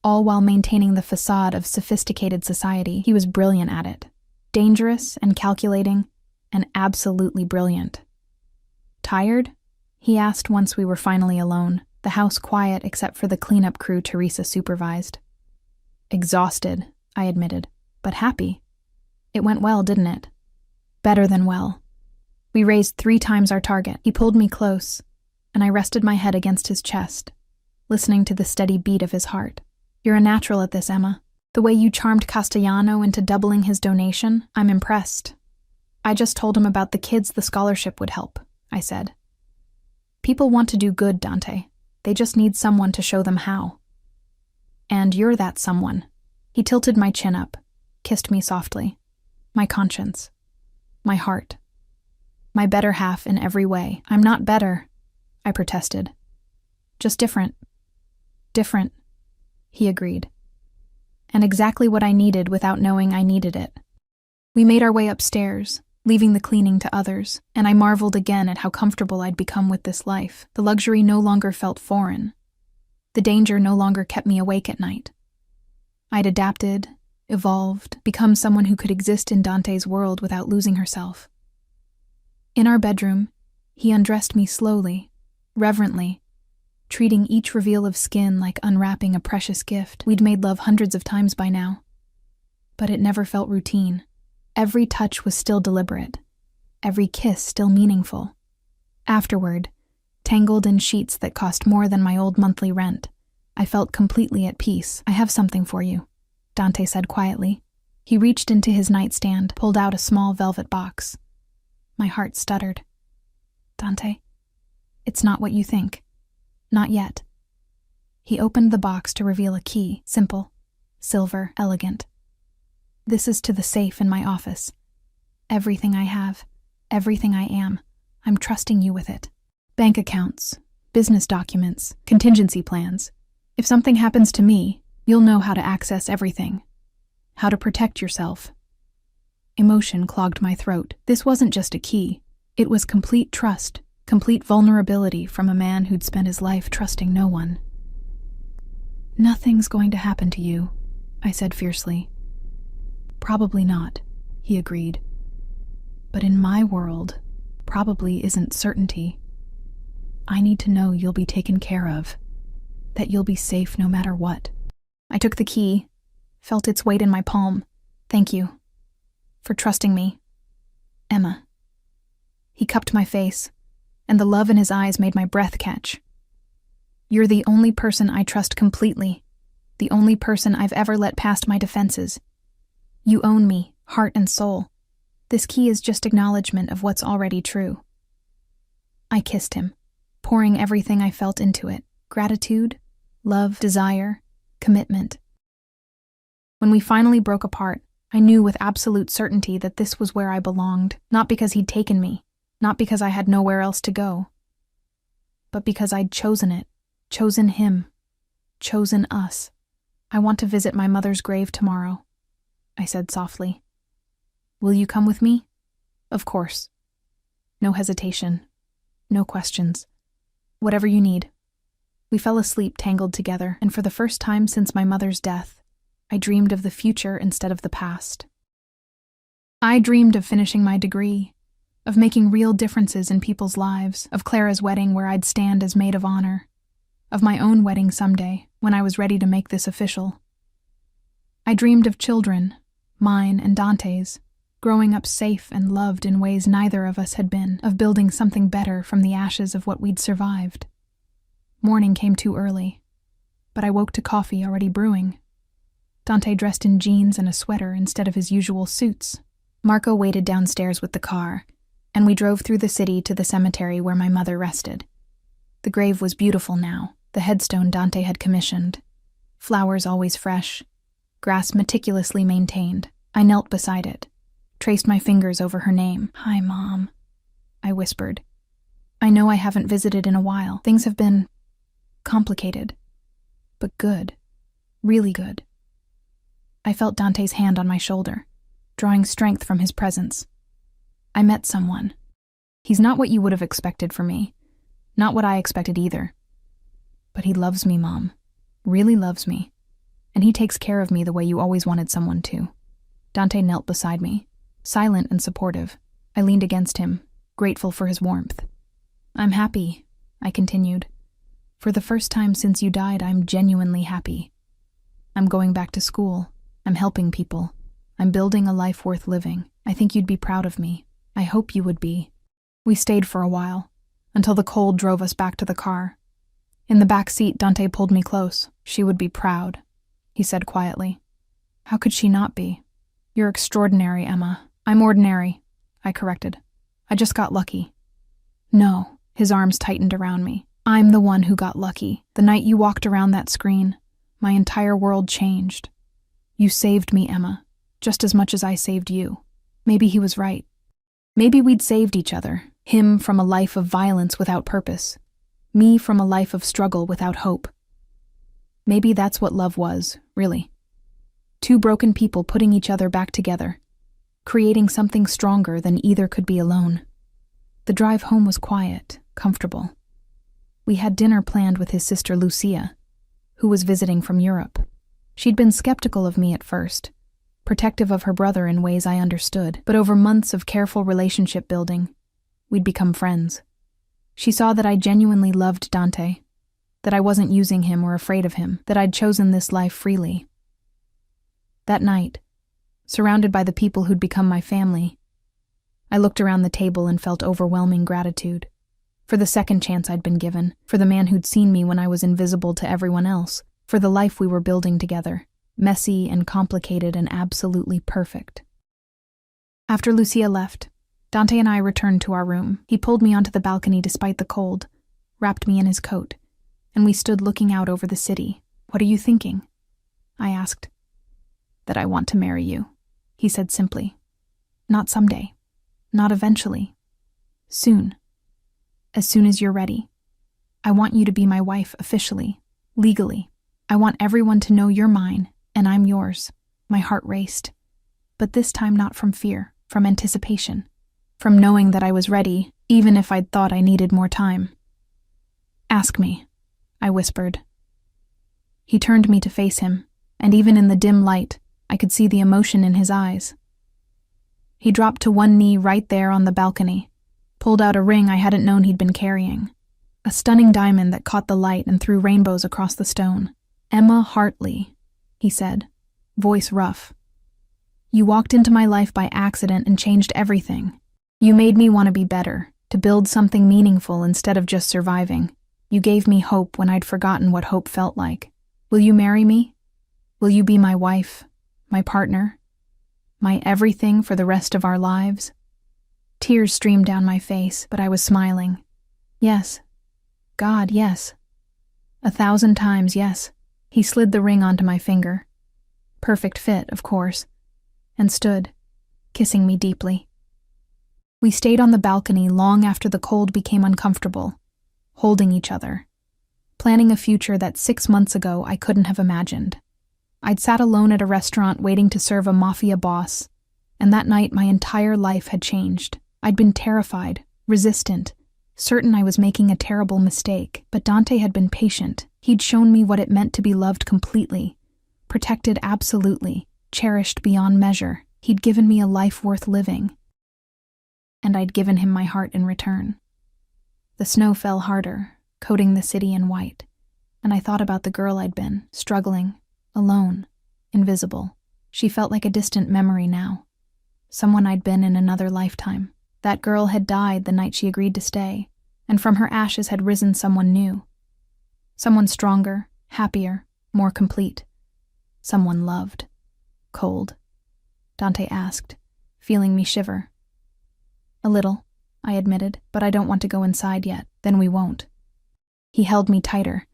all while maintaining the facade of sophisticated society. He was brilliant at it. Dangerous and calculating, and absolutely brilliant. "Tired?" he asked once we were finally alone, the house quiet except for the cleanup crew Teresa supervised. "Exhausted," I admitted, "but happy. It went well, didn't it?" "Better than well. We raised 3 times our target." He pulled me close, and I rested my head against his chest, listening to the steady beat of his heart. "You're a natural at this, Emma. The way you charmed Castellano into doubling his donation, I'm impressed." "I just told him about the kids the scholarship would help," I said. "People want to do good, Dante. They just need someone to show them how. And you're that someone." He tilted my chin up, kissed me softly. "My conscience. My heart. My better half in every way." "I'm not better," I protested. "Just different." "Different," he agreed. And exactly what I needed without knowing I needed it. We made our way upstairs, leaving the cleaning to others, and I marveled again at how comfortable I'd become with this life. The luxury no longer felt foreign. The danger no longer kept me awake at night. I'd adapted, evolved, become someone who could exist in Dante's world without losing herself. In our bedroom, he undressed me slowly, reverently, treating each reveal of skin like unwrapping a precious gift. We'd made love hundreds of times by now, but it never felt routine. Every touch was still deliberate, every kiss still meaningful. Afterward, tangled in sheets that cost more than my old monthly rent, I felt completely at peace. "I have something for you," Dante said quietly. He reached into his nightstand, pulled out a small velvet box. My heart stuttered. "Dante, it's not what you think. Not yet." He opened the box to reveal a key, simple, silver, elegant. "This is to the safe in my office. Everything I have, everything I am, I'm trusting you with it. Bank accounts, business documents, contingency plans. If something happens to me, you'll know how to access everything, how to protect yourself." Emotion clogged my throat. This wasn't just a key. It was complete trust, complete vulnerability from a man who'd spent his life trusting no one. "Nothing's going to happen to you," I said fiercely. "Probably not," he agreed. "But in my world, probably isn't certainty. I need to know you'll be taken care of, that you'll be safe no matter what." I took the key, felt its weight in my palm. "Thank you. For trusting me. Emma." He cupped my face, and the love in his eyes made my breath catch. You're the only person I trust completely, the only person I've ever let past my defenses. You own me, heart and soul. This key is just acknowledgement of what's already true. I kissed him, pouring everything I felt into it: gratitude, love, desire, commitment. When we finally broke apart, I knew with absolute certainty that this was where I belonged, not because he'd taken me, not because I had nowhere else to go, but because I'd chosen it, chosen him, chosen us. I want to visit my mother's grave tomorrow, I said softly. Will you come with me? Of course. No hesitation, no questions. Whatever you need. We fell asleep tangled together, and for the first time since my mother's death, I dreamed of the future instead of the past. I dreamed of finishing my degree, of making real differences in people's lives, of Clara's wedding where I'd stand as maid of honor, of my own wedding someday when I was ready to make this official. I dreamed of children, mine and Dante's, growing up safe and loved in ways neither of us had been, of building something better from the ashes of what we'd survived. Morning came too early, but I woke to coffee already brewing. Dante dressed in jeans and a sweater instead of his usual suits. Marco waited downstairs with the car, and we drove through the city to the cemetery where my mother rested. The grave was beautiful now, the headstone Dante had commissioned. Flowers always fresh, grass meticulously maintained. I knelt beside it, traced my fingers over her name. Hi, Mom, I whispered. I know I haven't visited in a while. Things have been complicated, but good, really good. I felt Dante's hand on my shoulder, drawing strength from his presence. I met someone. He's not what you would have expected from me, not what I expected either. But he loves me, Mom, really loves me, and he takes care of me the way you always wanted someone to. Dante knelt beside me, silent and supportive. I leaned against him, grateful for his warmth. I'm happy, I continued. For the first time since you died, I'm genuinely happy. I'm going back to school. I'm helping people. I'm building a life worth living. I think you'd be proud of me. I hope you would be. We stayed for a while, until the cold drove us back to the car. In the back seat, Dante pulled me close. She would be proud, he said quietly. How could she not be? You're extraordinary, Emma. I'm ordinary, I corrected. I just got lucky. No, his arms tightened around me. I'm the one who got lucky. The night you walked around that screen, my entire world changed. You saved me, Emma, just as much as I saved you. Maybe he was right. Maybe we'd saved each other, him from a life of violence without purpose, me from a life of struggle without hope. Maybe that's what love was, really. Two broken people putting each other back together, creating something stronger than either could be alone. The drive home was quiet, comfortable. We had dinner planned with his sister Lucia, who was visiting from Europe. She'd been skeptical of me at first, protective of her brother in ways I understood, but over months of careful relationship building, we'd become friends. She saw that I genuinely loved Dante, that I wasn't using him or afraid of him, that I'd chosen this life freely. That night, surrounded by the people who'd become my family, I looked around the table and felt overwhelming gratitude for the second chance I'd been given, for the man who'd seen me when I was invisible to everyone else, for the life we were building together, messy and complicated and absolutely perfect. After Lucia left, Dante and I returned to our room. He pulled me onto the balcony despite the cold, wrapped me in his coat, and we stood looking out over the city. What are you thinking? I asked. That I want to marry you, he said simply. Not someday. Not eventually. Soon. As soon as you're ready. I want you to be my wife officially, legally. I want everyone to know you're mine, and I'm yours. My heart raced. But this time not from fear, from anticipation. From knowing that I was ready, even if I'd thought I needed more time. Ask me, I whispered. He turned me to face him, and even in the dim light, I could see the emotion in his eyes. He dropped to one knee right there on the balcony, pulled out a ring I hadn't known he'd been carrying. A stunning diamond that caught the light and threw rainbows across the stone. Emma Hartley, he said, voice rough. You walked into my life by accident and changed everything. You made me want to be better, to build something meaningful instead of just surviving. You gave me hope when I'd forgotten what hope felt like. Will you marry me? Will you be my wife, my partner, my everything for the rest of our lives? Tears streamed down my face, but I was smiling. Yes. God, yes. 1,000 times yes. He slid the ring onto my finger. Perfect fit, of course. And stood, kissing me deeply. We stayed on the balcony long after the cold became uncomfortable, holding each other, planning a future that 6 months ago I couldn't have imagined. I'd sat alone at a restaurant waiting to serve a Mafia boss, and that night my entire life had changed. I'd been terrified, resistant, certain I was making a terrible mistake, but Dante had been patient. He'd shown me what it meant to be loved completely, protected absolutely, cherished beyond measure. He'd given me a life worth living, and I'd given him my heart in return. The snow fell harder, coating the city in white, and I thought about the girl I'd been, struggling, alone, invisible. She felt like a distant memory now, someone I'd been in another lifetime. That girl had died the night she agreed to stay, and from her ashes had risen someone new. Someone stronger, happier, more complete. Someone loved. Cold? Dante asked, feeling me shiver. A little, I admitted, but I don't want to go inside yet. Then we won't. He held me tighter,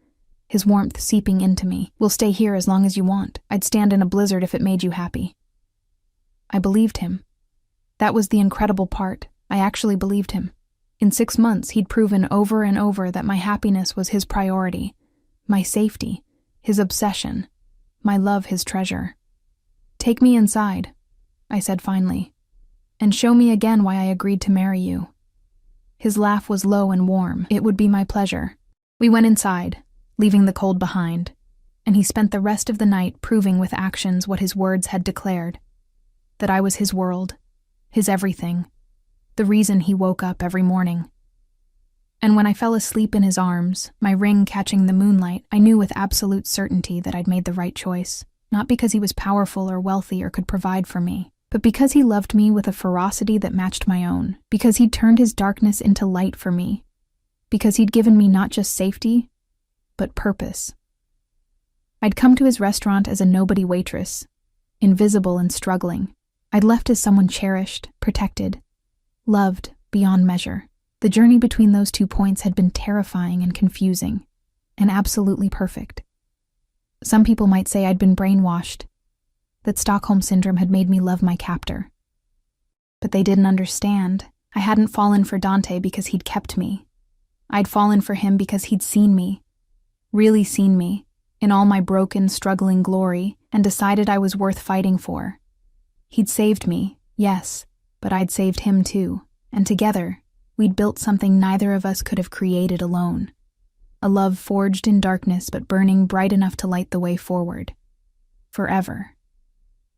his warmth seeping into me. We'll stay here as long as you want. I'd stand in a blizzard if it made you happy. I believed him. That was the incredible part. I actually believed him. In 6 months, he'd proven over and over that my happiness was his priority, my safety, his obsession, my love his treasure. Take me inside, I said finally, and show me again why I agreed to marry you. His laugh was low and warm. It would be my pleasure. We went inside, leaving the cold behind, and he spent the rest of the night proving with actions what his words had declared, that I was his world, his everything, the reason he woke up every morning. And when I fell asleep in his arms, my ring catching the moonlight, I knew with absolute certainty that I'd made the right choice, not because he was powerful or wealthy or could provide for me, but because he loved me with a ferocity that matched my own, because he'd turned his darkness into light for me, because he'd given me not just safety, but purpose. I'd come to his restaurant as a nobody waitress, invisible and struggling. I'd left as someone cherished, protected, loved beyond measure. The journey between those 2 points had been terrifying and confusing, and absolutely perfect. Some people might say I'd been brainwashed, that Stockholm Syndrome had made me love my captor. But they didn't understand. I hadn't fallen for Dante because he'd kept me. I'd fallen for him because he'd seen me, really seen me, in all my broken, struggling glory, and decided I was worth fighting for. He'd saved me, yes, but I'd saved him too, and together, we'd built something neither of us could have created alone. A love forged in darkness but burning bright enough to light the way forward. Forever.